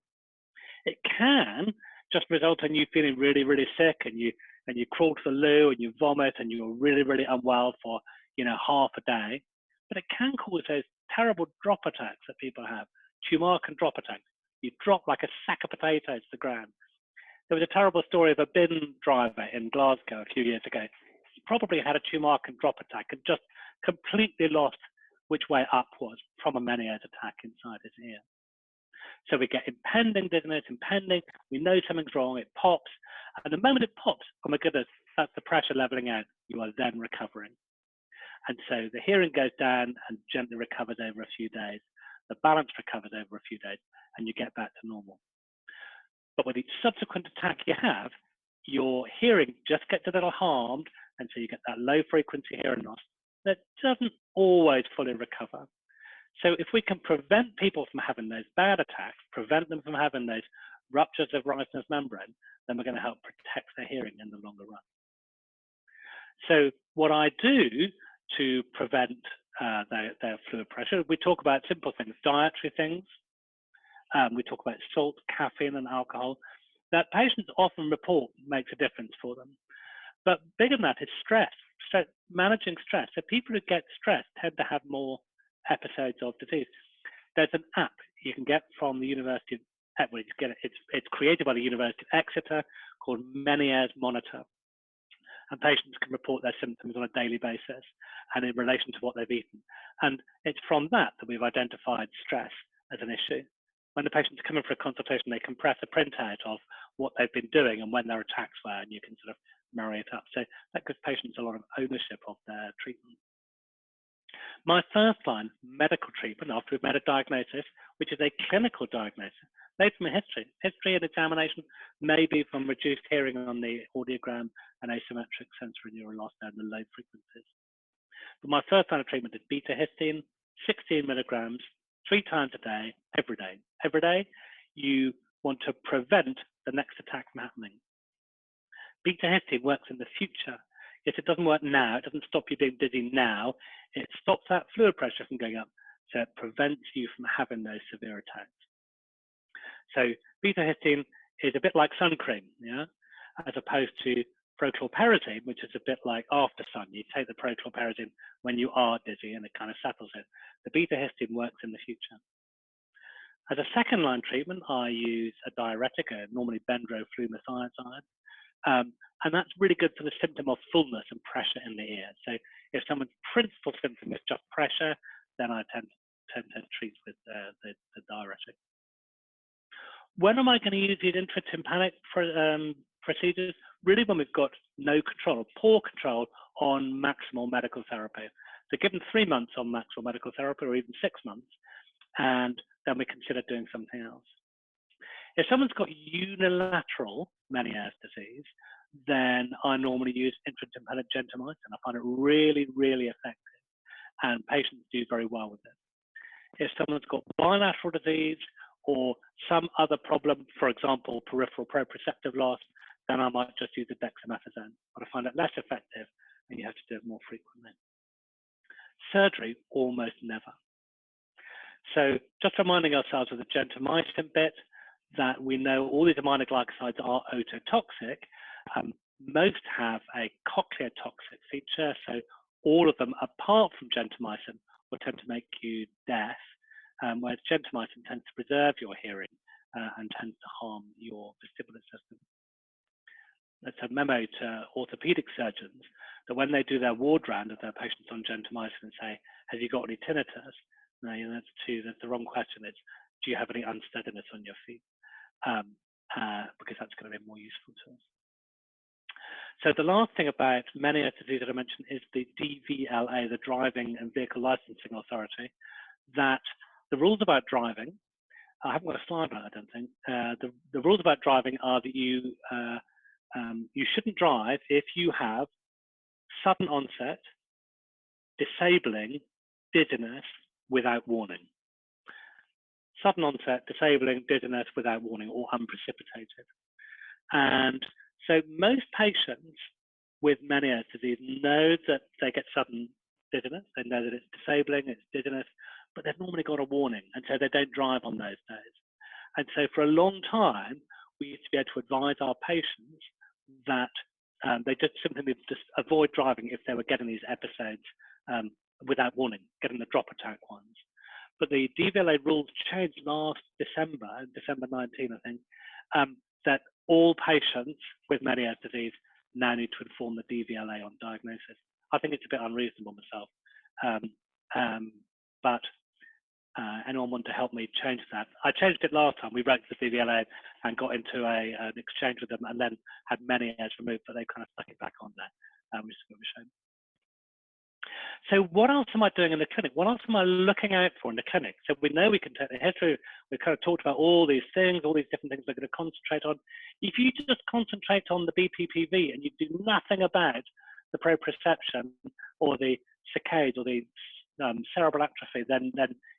It can just result in you feeling really, really sick, and you crawl to the loo and you vomit and you're really, really unwell for half a day. But it can cause those terrible drop attacks that people have, Tumarkin drop attacks. You drop like a sack of potatoes to the ground. There was a terrible story of a bin driver in Glasgow a few years ago. He probably had a Tumarkin drop attack and just completely lost which way up was from a Menieres attack inside his ear. So we get impending dizziness, we know something's wrong, it pops, and the moment it pops, oh my goodness, that's the pressure leveling out, you are then recovering. And so the hearing goes down and gently recovers over a few days, the balance recovers over a few days, and you get back to normal. But with each subsequent attack you have, your hearing just gets a little harmed, and so you get that low frequency hearing loss that doesn't always fully recover. So if we can prevent people from having those bad attacks, prevent them from having those ruptures of Reifner's membrane, then we're going to help protect their hearing in the longer run. So what I do to prevent their fluid pressure, we talk about simple things, dietary things. We talk about salt, caffeine, and alcohol that patients often report makes a difference for them. But bigger than that is stress, managing stress. So people who get stressed tend to have more episodes of disease. There's an app you can get from the University of Epley. It's created by the University of Exeter called Meniers Monitor. And patients can report their symptoms on a daily basis and in relation to what they've eaten. And it's from that we've identified stress as an issue. When the patients come in for a consultation, they can press a printout of what they've been doing and when their attacks were, and you can sort of marry it up. So that gives patients a lot of ownership of their treatment. My first line medical treatment after we've made a diagnosis, which is a clinical diagnosis, made from a history and examination, maybe from reduced hearing on the audiogram and asymmetric sensory neural loss down the low frequencies. But my first line of treatment is beta-histine, 16 milligrams, 3 times a day, every day. Every day, you want to prevent the next attack from happening. Beta-histine works in the future. Yes, it doesn't work now. It doesn't stop you being dizzy now. It stops that fluid pressure from going up. So it prevents you from having those severe attacks. So beta-histine is a bit like sun cream, yeah, as opposed to prochlorperazine, which is a bit like after sun. You take the prochlorperazine when you are dizzy and it kind of settles it. The beta-histine works in the future. As a second line treatment, I use a diuretic, normally bendroflumethiazide. And that's really good for the symptom of fullness and pressure in the ear. So if someone's principal symptom is just pressure, then I tend to treat with the diuretic. When am I going to use these intratympanic procedures? Really when we've got no control, poor control on maximal medical therapy. So give them 3 months on maximal medical therapy, or even 6 months, and then we consider doing something else. If someone's got unilateral Menieres disease, then I normally use intratympanic gentamicin. I find it really, really effective, and patients do very well with it. If someone's got bilateral disease or some other problem, for example, peripheral proprioceptive loss, then I might just use a dexamethasone, but I find it less effective and you have to do it more frequently. Surgery, almost never. So just reminding ourselves of the gentamicin bit, that we know all these aminoglycosides are ototoxic. Most have a cochlear toxic feature, so all of them, apart from gentamicin, will tend to make you deaf, whereas gentamicin tends to preserve your hearing and tends to harm your vestibular system. That's a memo to orthopedic surgeons that when they do their ward round of their patients on gentamicin and say, have you got any tinnitus? No, you know, that's the wrong question. It's, do you have any unsteadiness on your feet? Because that's going to be more useful to us. So the last thing about Meniers disease that I mentioned is the DVLA, the Driving and Vehicle Licensing Authority, that the rules about driving, I haven't got a slide on it, I don't think. The rules about driving are that you shouldn't drive if you have sudden onset, disabling dizziness without warning. Sudden onset, disabling dizziness without warning, or unprecipitated. And so most patients with Menieres disease know that they get sudden dizziness, they know that it's disabling, it's dizziness, but they've normally got a warning, and so they don't drive on those days. And so for a long time, we used to be able to advise our patients that they just simply need to avoid driving if they were getting these episodes without warning, getting the drop attack ones. But the DVLA rules changed last December 19, I think, that all patients with Menieres disease now need to inform the DVLA on diagnosis. I think it's a bit unreasonable myself, but anyone want to help me change that? I changed it last time. We wrote to the DVLA and got into an exchange with them, and then had Meniers removed, but they kind of stuck it back on there, which is a bit of a shame. So what else am I doing in the clinic? What else am I looking out for in the clinic? So we know we can take the history. We've kind of talked about all these things, all these different things we're going to concentrate on. If you just concentrate on the BPPV and you do nothing about the proprioception or the saccades or the cerebral atrophy, then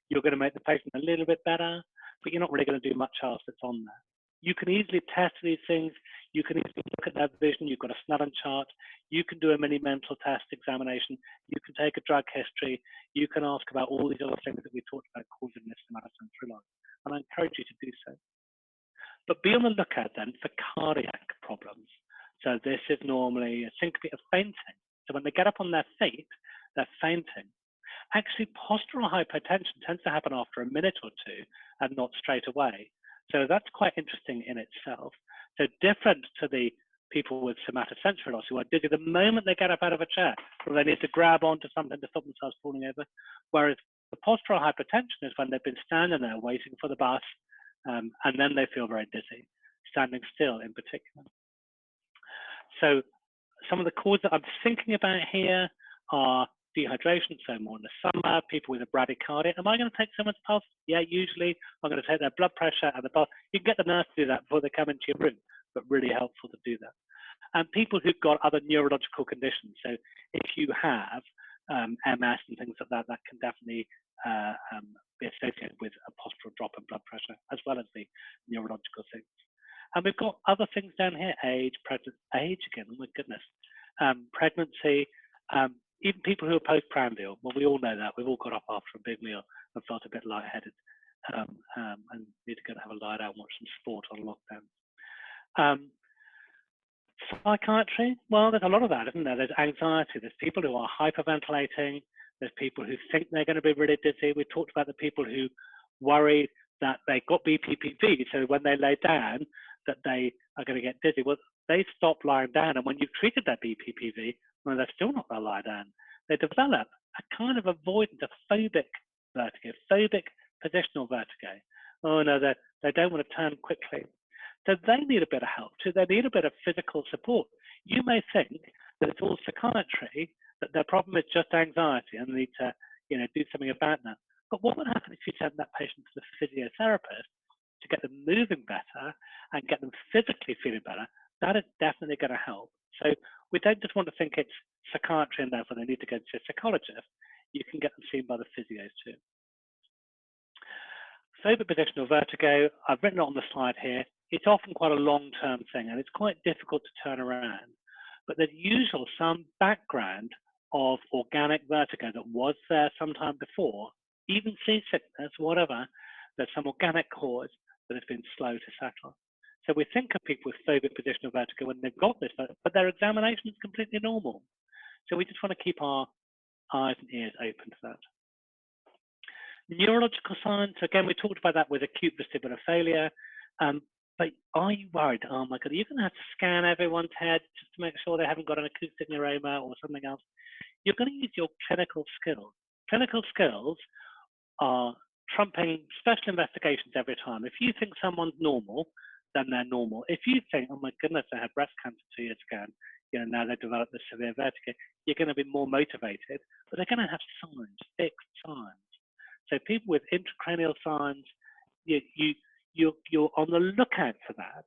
you're going to make the patient a little bit better, but you're not really going to do much else that's on there. You can easily test these things. You can easily look at their vision. You've got a Snellen chart. You can do a mini mental test examination. You can take a drug history. You can ask about all these other things that we talked about causing this somatosensory loss. And I encourage you to do so. But be on the lookout then for cardiac problems. So this is normally a syncope of fainting. So when they get up on their feet, they're fainting. Actually, postural hypotension tends to happen after a minute or two and not straight away. So that's quite interesting in itself. So different to the people with somatosensory loss who are dizzy the moment they get up out of a chair, or they need to grab onto something to stop themselves falling over. Whereas the postural hypertension is when they've been standing there waiting for the bus, and then they feel very dizzy, standing still in particular. So some of the causes that I'm thinking about here are dehydration, so more in the summer, people with a bradycardia. Am I going to take someone's pulse? Yeah, usually I'm going to take their blood pressure and the pulse. You can get the nurse to do that before they come into your room, but really helpful to do that. And people who've got other neurological conditions. So if you have MS and things like that, that can definitely be associated with a postural drop in blood pressure, as well as the neurological things. And we've got other things down here, age, age again, oh my goodness, pregnancy, even people who are postprandial. Well, we all know that. We've all got up after a big meal and felt a bit lightheaded and need to go and have a lie down and watch some sport on lockdown. Psychiatry, well, there's a lot of that, isn't there? There's anxiety. There's people who are hyperventilating. There's people who think they're going to be really dizzy. We talked about the people who worry that they got BPPV, so when they lay down, that they are going to get dizzy. Well, they stop lying down, and when you've treated their BPPV, well, they're still not going to lie down. They develop a kind of avoidant, a phobic vertigo, phobic positional vertigo. Oh no, they don't want to turn quickly. So they need a bit of help too. They need a bit of physical support. You may think that it's all psychiatry, that their problem is just anxiety and they need to, do something about that. But what would happen if you sent that patient to the physiotherapist to get them moving better and get them physically feeling better? That is definitely going to help. So we don't just want to think it's psychiatry and therefore they need to go to a psychologist. You can get them seen by the physios too. Phobic positional vertigo, I've written it on the slide here. It's often quite a long-term thing and it's quite difficult to turn around. But there's usually some background of organic vertigo that was there sometime before, even seasickness, whatever. There's some organic cause that has been slow to settle. So we think of people with phobic positional vertigo when they've got this, but their examination is completely normal. So we just want to keep our eyes and ears open to that. Neurological signs, again, we talked about that with acute vestibular failure. But are you worried? Oh my God, are you going to have to scan everyone's head just to make sure they haven't got an acoustic neuroma or something else? You're going to use your clinical skills. Clinical skills are trumping special investigations every time. If you think someone's normal, then they're normal. If you think, oh my goodness, they had breast cancer 2 years ago, and now they've developed this severe vertigo, you're going to be more motivated, but they're going to have signs, fixed signs. So people with intracranial signs, you're on the lookout for that.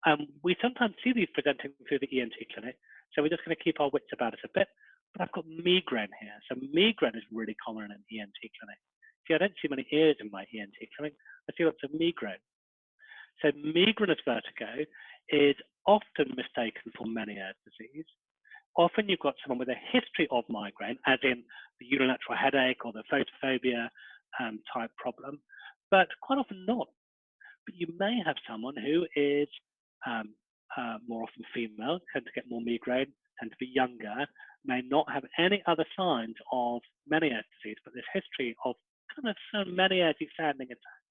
And we sometimes see these presenting through the ENT clinic, so we're just going to keep our wits about us a bit. But I've got migraine here. So migraine is really common in an ENT clinic. See, I don't see many ears in my ENT clinic. I see lots of migraine. So migrainous vertigo is often mistaken for Meniers disease. Often you've got someone with a history of migraine, as in the unilateral headache or the photophobia type problem, but quite often not. But you may have someone who is more often female, tend to get more migraine, tend to be younger, may not have any other signs of Meniers disease, but this history of kind of some Meniers-y sounding attack.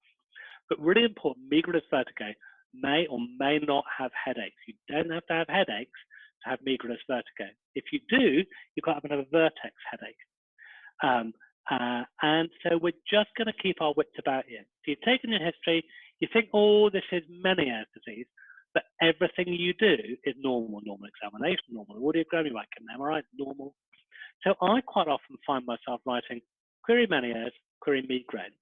But really important, migrainous vertigo may or may not have headaches. You don't have to have headaches to have migrainous vertigo. If you do, you've got to have another vertex headache. And so we're just going to keep our wits about you. So you've taken your history, you think, oh, this is Meniers disease, but everything you do is normal. Normal examination, normal audiogram, you write an MRI, normal. So I quite often find myself writing query Meniers, query migraine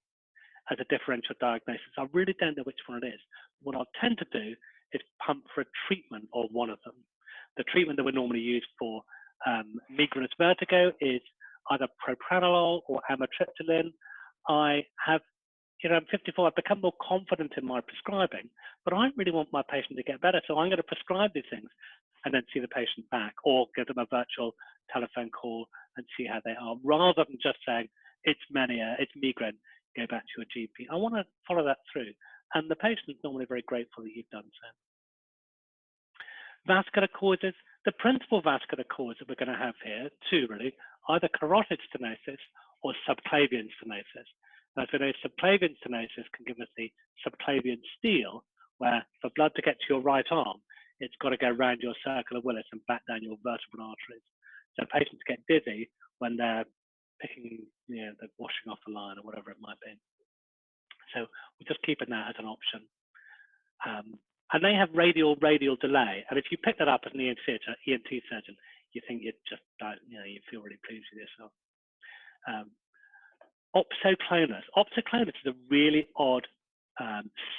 as a differential diagnosis. I really don't know which one it is. What I'll tend to do is pump for a treatment of one of them. The treatment that we normally use for migrainous vertigo is either propranolol or amitriptyline. I have, I'm 54, I've become more confident in my prescribing, but I really want my patient to get better. So I'm going to prescribe these things and then see the patient back or give them a virtual telephone call and see how they are, rather than just saying, it's Meniere, it's migraine, go back to your GP. I want to follow that through. And the patient is normally very grateful that you've done so. Vascular causes, the principal vascular cause that we're going to have here, two really, either carotid stenosis or subclavian stenosis. Now, as we know, subclavian stenosis can give us the subclavian steal, where for blood to get to your right arm, it's got to go around your circle of Willis and back down your vertebral arteries. So patients get dizzy when they're picking, they're washing off the line or whatever it might be. So we're just keeping that as an option. And they have radial delay. And if you pick that up as an ENT surgeon, you think you just, you feel really pleased with yourself. Opsoclonus. Opsoclonus is a really odd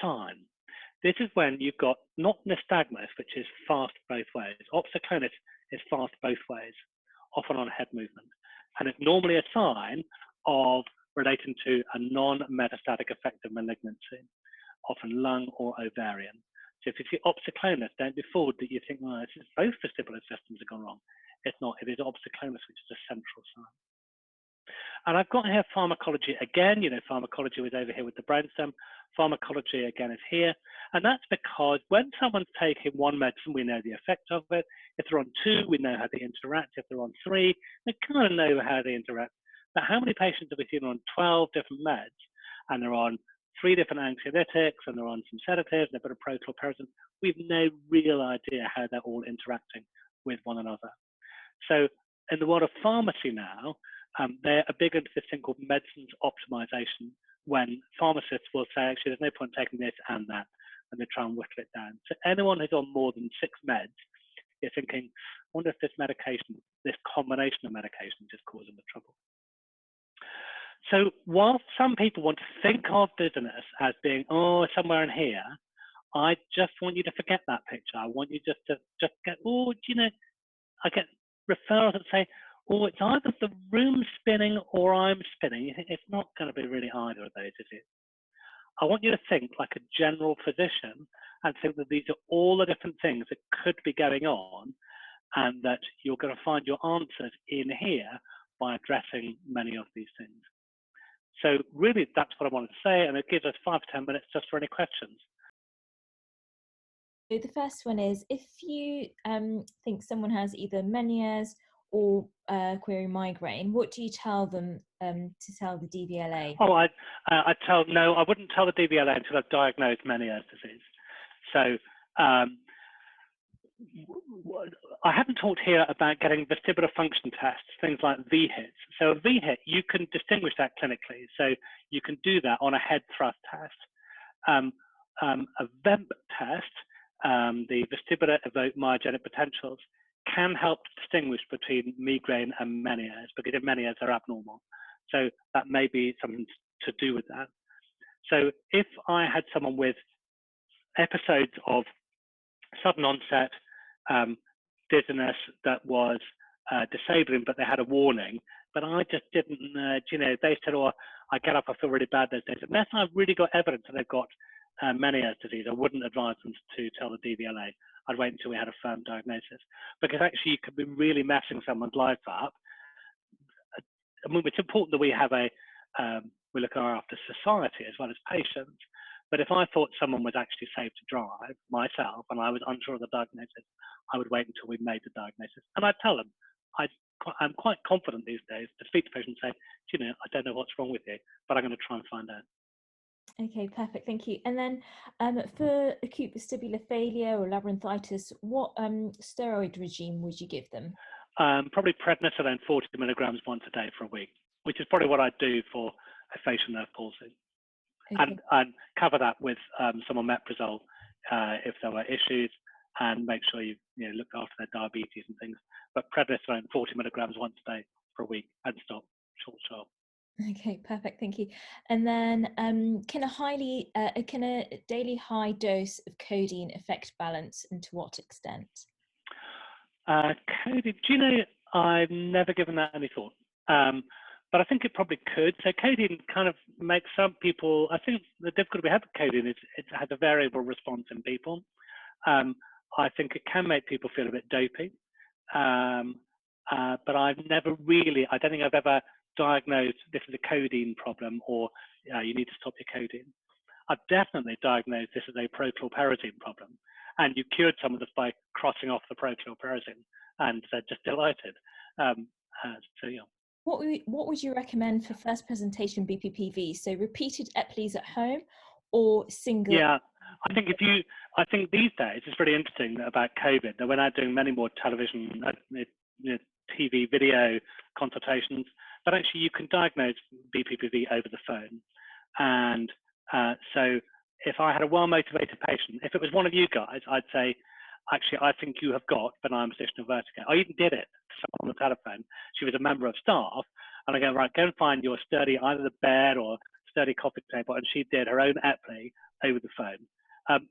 sign. This is when you've got not nystagmus, which is fast both ways. Opsoclonus is fast both ways, often on head movement. And it's normally a sign of relating to a non-metastatic affective malignancy, often lung or ovarian. So if you see opsoclonus, don't be fooled that you think, well, this is both vestibular systems have gone wrong. It's not. It is opsoclonus, which is a central sign. And I've got here pharmacology again. Pharmacology was over here with the brainstem. Pharmacology again is here. And that's because when someone's taking one medicine, we know the effect of it. If they're on two, we know how they interact. If they're on three, we kind of know how they interact. But how many patients have we seen on 12 different meds, and they're on 3 different anxiolytics, and they're on some sedatives, they've got a prochlorperazine? We've no real idea how they're all interacting with one another. So in the world of pharmacy now, they're a big into this thing called medicines optimization, when pharmacists will say, actually, there's no point taking this and that, and they try and whittle it down. So anyone who's on more than 6 meds you're thinking, I wonder if this medication, this combination of medications is causing the trouble. So while some people want to think of dizziness as being, oh, somewhere in here, I just want you to forget that picture. I want you just to get, oh, do you know, I get referrals that say, oh, it's either the room spinning or I'm spinning. You think it's not going to be really either of those, is it? I want you to think like a general physician and think that these are all the different things that could be going on, and that you're going to find your answers in here by addressing many of these things. So really, that's what I wanted to say, and it gives us 5 to 10 minutes just for any questions. So the first one is, if you think someone has either Meniers or query migraine, what do you tell them to tell the DVLA? Oh, I wouldn't tell the DVLA until I've diagnosed Menieres disease. So I haven't talked here about getting vestibular function tests, things like VHITs. So a VHIT, you can distinguish that clinically. So you can do that on a head thrust test. A VEB test, the vestibular evoked myogenic potentials, can help distinguish between migraine and Meniers, because if Meniers are abnormal. So that may be something to do with that. So if I had someone with episodes of sudden onset dizziness that was disabling, but they had a warning, but I just didn't, you know, they said, oh, I get up, I feel really bad those days. Unless I've really got evidence that they've got Menieres disease, I wouldn't advise them to tell the DVLA. I'd wait until we had a firm diagnosis, because actually you could be really messing someone's life up. I mean, it's important that we have we look after society as well as patients. But if I thought someone was actually safe to drive myself and I was unsure of the diagnosis, I would wait until we made the diagnosis. And I'd tell them, I'm quite confident these days to speak to patients and say, you know, I don't know what's wrong with you, but I'm going to try and find out. Okay, perfect, thank you. And then for acute vestibular failure or labyrinthitis, what steroid regime would you give them? Probably prednisolone 40 milligrams once a day for a week, which is probably what I'd do for a facial nerve palsy. Okay. And cover that with some omeprazole if there were issues, and make sure you look after their diabetes and things. But prednisolone 40 milligrams once a day for a week and stop short. Okay, perfect, thank you. And then can a daily high dose of codeine affect balance, and to what extent? Codeine, do you know, I've never given that any thought. But I think it probably could. So codeine kind of makes some people, I think the difficulty we have with codeine is it has a variable response in people. I think it can make people feel a bit dopey. But I've never really, I don't think I've ever diagnosed this is a codeine problem or you need to stop your codeine. I've definitely diagnosed this as a prochlorperazine problem. And you cured some of this by crossing off the prochlorperazine, and they're just delighted. So yeah. What would you recommend for first presentation BPPV? So repeated Epleys at home or single? Yeah, I think these days it's really interesting about COVID that we're now doing many more television, TV, video consultations, but actually you can diagnose BPPV over the phone. And so if I had a well-motivated patient, if it was one of you guys, I'd say, actually, I think you have got benign positional vertigo. I even did it on the telephone. She was a member of staff, and I go, right, go and find your sturdy, either the bed or sturdy coffee table, and she did her own Epley over the phone.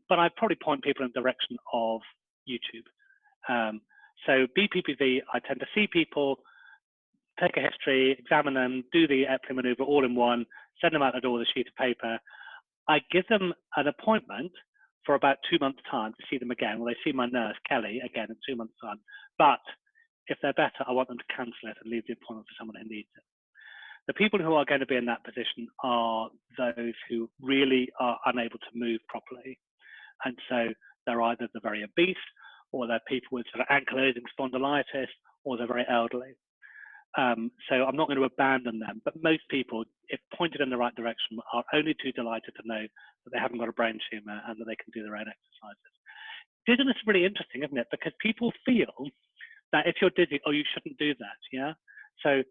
But I'd probably point people in the direction of YouTube. So BPPV, I tend to see people, take a history, examine them, do the Epley maneuver all in one, send them out the door with a sheet of paper. I give them an appointment for about 2 months' time to see them again. Well, they see my nurse, Kelly, again in 2 months' time. But if they're better, I want them to cancel it and leave the appointment for someone who needs it. The people who are going to be in that position are those who really are unable to move properly. And so they're either the very obese, or they're people with sort of ankylosing spondylitis, or they're very elderly. So I'm not going to abandon them, but most people, if pointed in the right direction, are only too delighted to know that they haven't got a brain tumor and that they can do their own exercises. Dizziness is really interesting, isn't it? Because people feel that if you're dizzy, oh, you shouldn't do that, yeah? So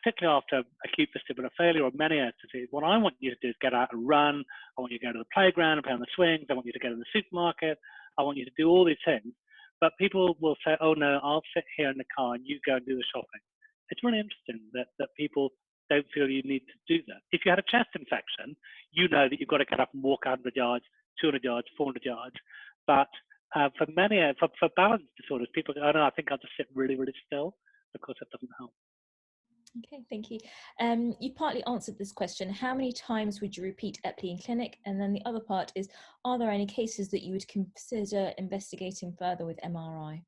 particularly after acute vestibular failure or Menieres disease, what I want you to do is get out and run. I want you to go to the playground and play on the swings. I want you to go to the supermarket. I want you to do all these things. But people will say, oh no, I'll sit here in the car and you go and do the shopping. It's really interesting that people don't feel you need to do that. If you had a chest infection, you know that you've got to get up and walk 100 yards, 200 yards, 400 yards. But for many, for balance disorders, people go, oh no, I think I'll just sit really, really still. Of course, that doesn't help. Okay, thank you. You partly answered this question. How many times would you repeat Epley in clinic? And then the other part is, are there any cases that you would consider investigating further with MRI?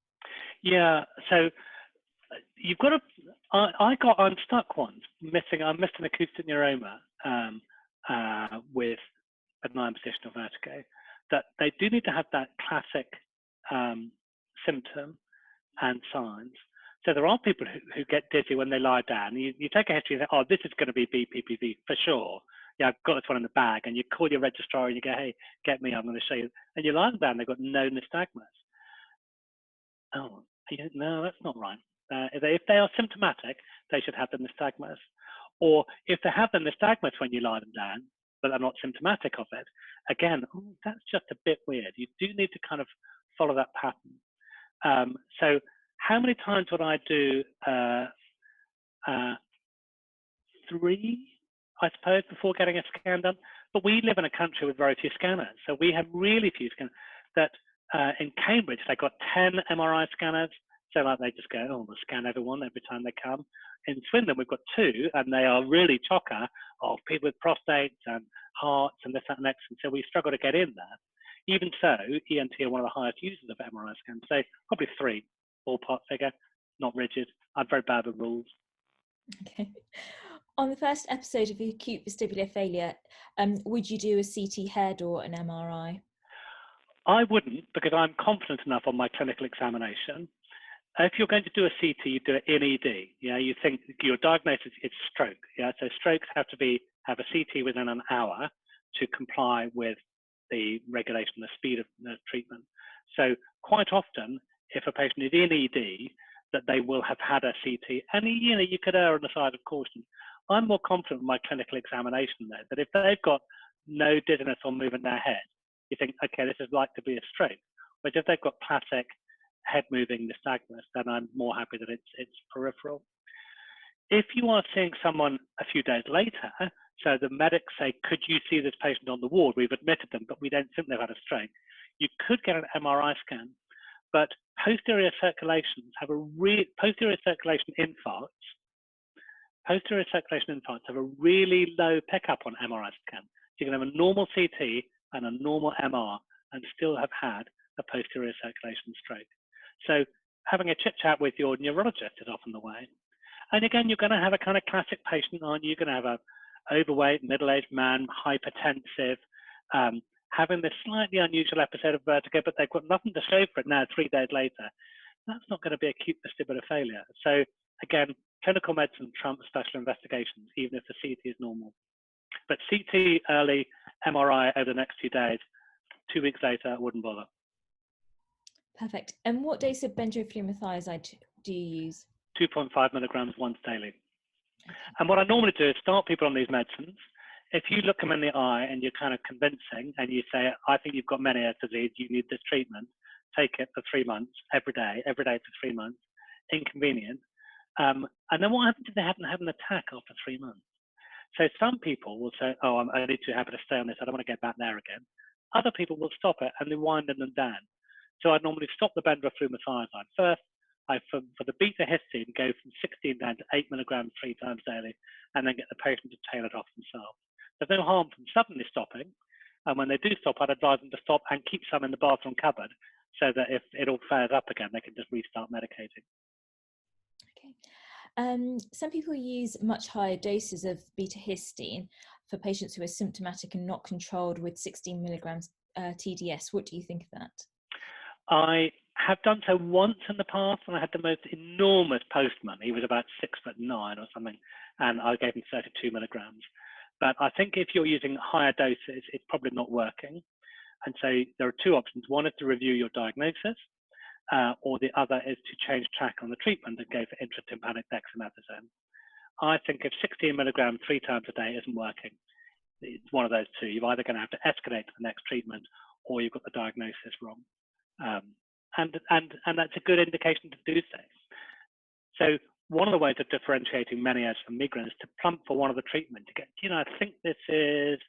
Yeah, so you've got to, I'm stuck once, I missed an acoustic neuroma with benign positional vertigo, that they do need to have that classic symptom and signs. So there are people who get dizzy when they lie down. You take a history and think, oh, this is going to be BPPV for sure. Yeah, I've got this one in the bag. And you call your registrar and you go, hey, get me, I'm going to show you. And you lie down, they've got no nystagmus. Oh, no, that's not right. If they are symptomatic, they should have the nystagmus. Or if they have the nystagmus when you lie them down, but they're not symptomatic of it, again, that's just a bit weird. You do need to kind of follow that pattern. So how many times would I do 3, I suppose, before getting a scan done? But we live in a country with very few scanners. So we have really few scanners. That in Cambridge, they got 10 MRI scanners. So like they just go, oh, we'll scan everyone every time they come. In Swindon, we've got 2, and they are really chocker of people with prostates and hearts and this, that, and next. And so we struggle to get in there. Even so, ENT are one of the highest users of MRI scans. So probably 3, ballpark figure, not rigid. I'm very bad with rules. Okay. On the first episode of acute vestibular failure, would you do a CT head or an MRI? I wouldn't, because I'm confident enough on my clinical examination. If you're going to do a CT, you do it in ED. Yeah, you think your diagnosis is stroke. Yeah, so strokes have a CT within an hour to comply with the regulation, the speed of the treatment. So quite often, if a patient is in ED, that they will have had a CT, and you could err on the side of caution. I'm more confident in my clinical examination there, that if they've got no dizziness or movement in their head, you think, okay, this is like to be a stroke. But if they've got classic head moving nystagmus, then I'm more happy that it's peripheral. If you are seeing someone a few days later, so the medics say, could you see this patient on the ward? We've admitted them, but we don't think they've had a stroke. You could get an MRI scan, but posterior circulation infarcts have a really low pickup on MRI scan. So you can have a normal CT and a normal MR and still have had a posterior circulation stroke. So having a chit chat with your neurologist is often the way. And again, you're going to have a kind of classic patient, aren't you? You're going to have an overweight, middle-aged man, hypertensive, having this slightly unusual episode of vertigo, but they've got nothing to show for it now 3 days later. That's not going to be acute vestibular failure. So again, clinical medicine trumps special investigations, even if the CT is normal. But CT early, MRI over the next few days, 2 weeks later, I wouldn't bother. Perfect. And what dose of benzoflumethiazide do you use? 2.5 milligrams once daily. And what I normally do is start people on these medicines. If you look them in the eye and you're kind of convincing and you say, I think you've got Menieres disease, you need this treatment, take it for 3 months, every day for 3 months, inconvenient. And then what happens if they haven't had an attack after 3 months? So some people will say, oh, I'm only too happy to stay on this, I don't want to get back there again. Other people will stop it and they wind them down. So I normally stop the benzoflumethiazide first. For the beta histine, go from 16 down to 8 milligrams 3 times daily, and then get the patient to tail it off themselves. There's no harm from suddenly stopping. And when they do stop, I'd advise them to stop and keep some in the bathroom cupboard so that if it all flares up again, they can just restart medicating. Okay. Some people use much higher doses of beta histine for patients who are symptomatic and not controlled with 16 milligrams TDS. What do you think of that? I have done so once in the past, and I had the most enormous postman. He was about 6'9" or something, and I gave him 32 milligrams. But I think if you're using higher doses, it's probably not working. And so there are 2 options. One is to review your diagnosis, or the other is to change track on the treatment and go for intratympanic dexamethasone. I think if 16 milligrams 3 times a day isn't working, it's one of those 2. You're either going to have to escalate to the next treatment, or you've got the diagnosis wrong. and that's a good indication to do so. So one of the ways of differentiating Meniers from migraine is to plump for one of the treatment to get, I think this is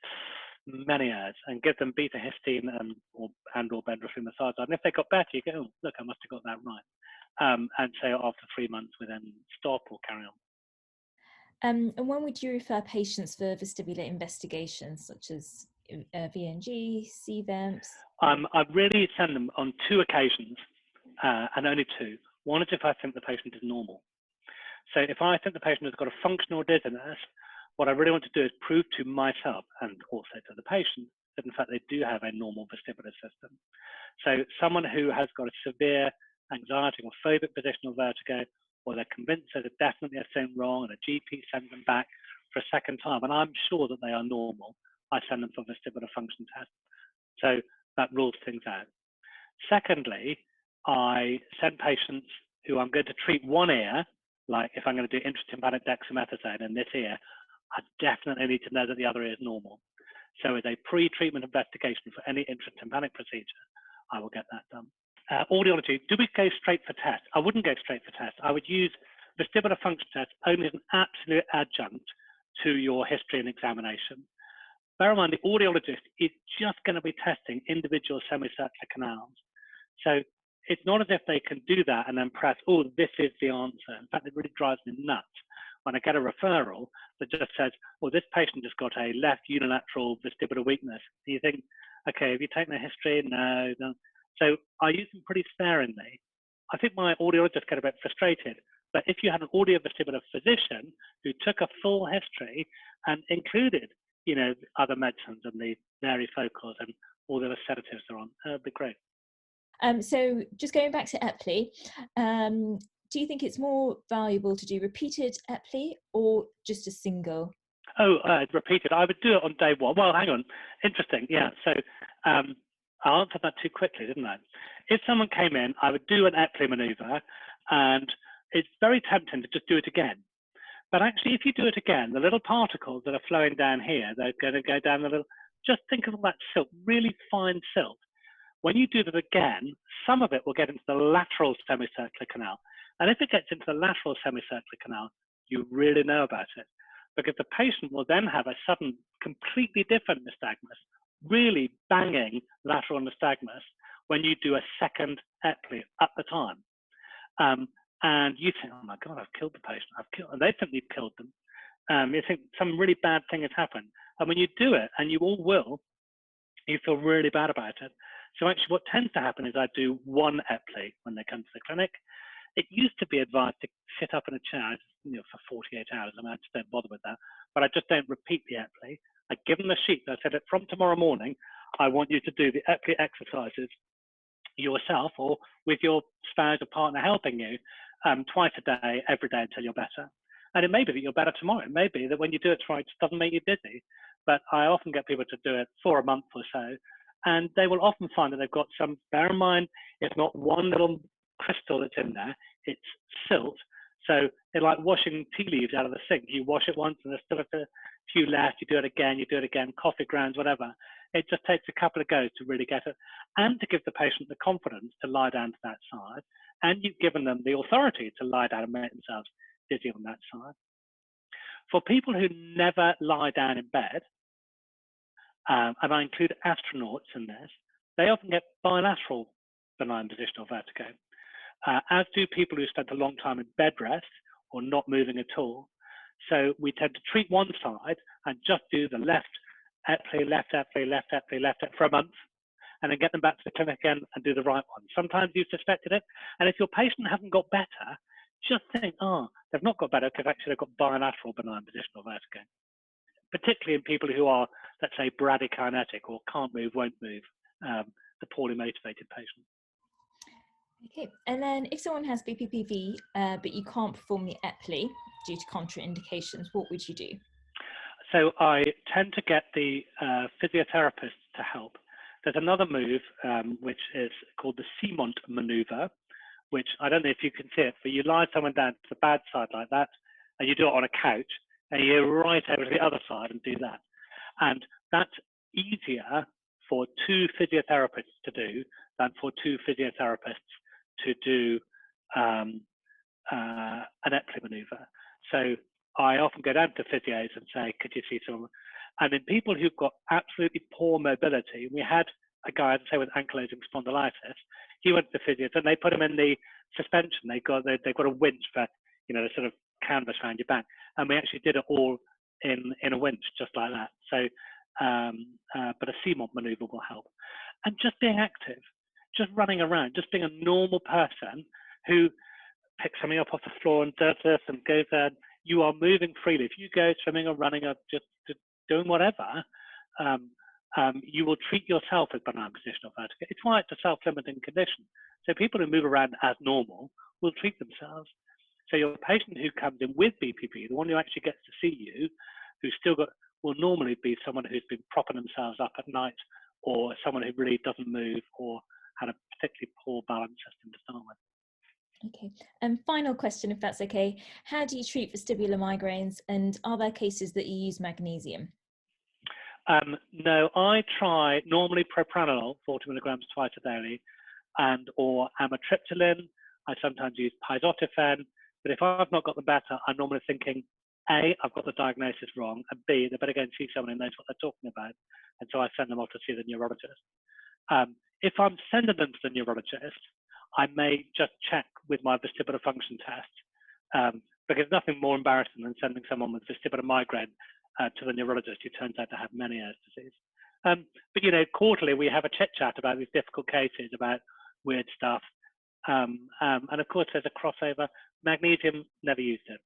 Meniers, and give them beta-histine and or bendroflumethiazide. And if they got better, you go, oh, look, I must have got that right. And so after 3 months, we then stop or carry on. And when would you refer patients for vestibular investigations, such as VNG, CVEMPs? I really send them on 2 occasions, and only 2. One is if I think the patient is normal. So if I think the patient has got a functional dizziness, what I really want to do is prove to myself and also to the patient that in fact they do have a normal vestibular system. So someone who has got a severe anxiety or phobic positional vertigo, or they're convinced there's definitely a thing wrong and a GP sends them back for a second time, and I'm sure that they are normal, I send them for vestibular function test. So that rules things out. Secondly, I send patients who I'm going to treat one ear, like if I'm going to do intratympanic dexamethasone in this ear, I definitely need to know that the other ear is normal. So as a pre-treatment investigation for any intratympanic procedure, I will get that done. Audiology, do we go straight for test? I wouldn't go straight for test. I would use vestibular function test only as an absolute adjunct to your history and examination. Bear in mind, the audiologist is just going to be testing individual semicircular canals. So it's not as if they can do that and then press, oh, this is the answer. In fact, it really drives me nuts when I get a referral that just says, well, this patient has got a left unilateral vestibular weakness. Do you think, okay, have you taken a history? No, no. So I use them pretty sparingly. I think my audiologists get a bit frustrated, but if you had an audiovestibular physician who took a full history and included, other medicines and the varifocals and all the sedatives they're on, that'd be great. So just going back to Epley, do you think it's more valuable to do repeated Epley or just a single? Oh, repeated. I would do it on day 1. Well, hang on. Interesting. Yeah. So I answered that too quickly, didn't I? If someone came in, I would do an Epley maneuver, and it's very tempting to just do it again. But actually, if you do it again, the little particles that are flowing down here, they're going to go down the little, just think of all that silt, really fine silt. When you do that again, some of it will get into the lateral semicircular canal. And if it gets into the lateral semicircular canal, you really know about it, because the patient will then have a sudden, completely different nystagmus, really banging lateral nystagmus when you do a second Epley at the time. And you think, oh my God, I've killed the patient. And they think you've killed them. You think some really bad thing has happened. And when you do it, and you all will, you feel really bad about it. So actually what tends to happen is I do one Epley when they come to the clinic. It used to be advised to sit up in a chair for 48 hours, and I just don't bother with that. But I just don't repeat the Epley. I give them the sheet. I said, from tomorrow morning, I want you to do the Epley exercises yourself or with your spouse or partner helping you twice a day, every day until you're better. And it may be that you're better tomorrow. It may be that when you do it twice, it doesn't make you dizzy. But I often get people to do it for a month or so, and they will often find that they've got some, bear in mind, it's not one little crystal that's in there, it's silt. So they're like washing tea leaves out of the sink. You wash it once and there's still a few left, you do it again, coffee grounds, whatever. It just takes a couple of goes to really get it, and to give the patient the confidence to lie down to that side, and you've given them the authority to lie down and make themselves dizzy on that side. For people who never lie down in bed, and I include astronauts in this, they often get bilateral benign positional vertigo, as do people who spent a long time in bed rest or not moving at all. So we tend to treat one side and just do the left Epley, left Epley, left Epley, left Epley for a month, and then get them back to the clinic again and do the right one. Sometimes you've suspected it, and if your patient hasn't got better, just think, they've not got better because actually they've got bilateral benign positional vertigo, particularly in people who are, let's say, bradykinetic or can't move, won't move, the poorly motivated patient. Okay, and then if someone has BPPV, but you can't perform the Epley due to contraindications, what would you do? So I tend to get the physiotherapists to help. There's another move, which is called the Simont maneuver, which I don't know if you can see it, but you lie someone down to the bad side like that, and you do it on a couch, and you go right over to the other side and do that. And that's easier for 2 physiotherapists to do than for 2 physiotherapists to do an Epley maneuver. So I often go down to physios and say, could you see some? And in people who've got absolutely poor mobility, we had a guy, say, with ankylosing spondylitis. He went to the physios and they put him in the suspension. They've got a winch for, you know, the sort of canvas around your back, and we actually did it all in a winch, just like that. So, but a CMOD maneuver will help. And just being active, just running around, just being a normal person who picks something up off the floor and does this and goes there. You are moving freely. If you go swimming or running or just doing whatever, you will treat yourself with benign positional vertigo. It's why it's a self-limiting condition. So people who move around as normal will treat themselves. So your patient who comes in with BPP, the one who actually gets to see you, who's still got, will normally be someone who's been propping themselves up at night, or someone who really doesn't move or had a particularly poor balance system to start with. Okay, and final question, if that's okay. How do you treat vestibular migraines, and are there cases that you use magnesium? No, I try normally propranolol, 40 milligrams twice a day, and or amitriptyline. I sometimes use pizotifen, but if I've not got the better, I'm normally thinking, A, I've got the diagnosis wrong, and B, they better go and see someone who knows what they're talking about. And so I send them off to see the neurologist. If I'm sending them to the neurologist, I may just check with my vestibular function test, because nothing more embarrassing than sending someone with vestibular migraine to the neurologist who turns out to have Meniers disease. But, you know, quarterly we have a chit chat about these difficult cases, about weird stuff. And of course there's a crossover. Magnesium, never used it.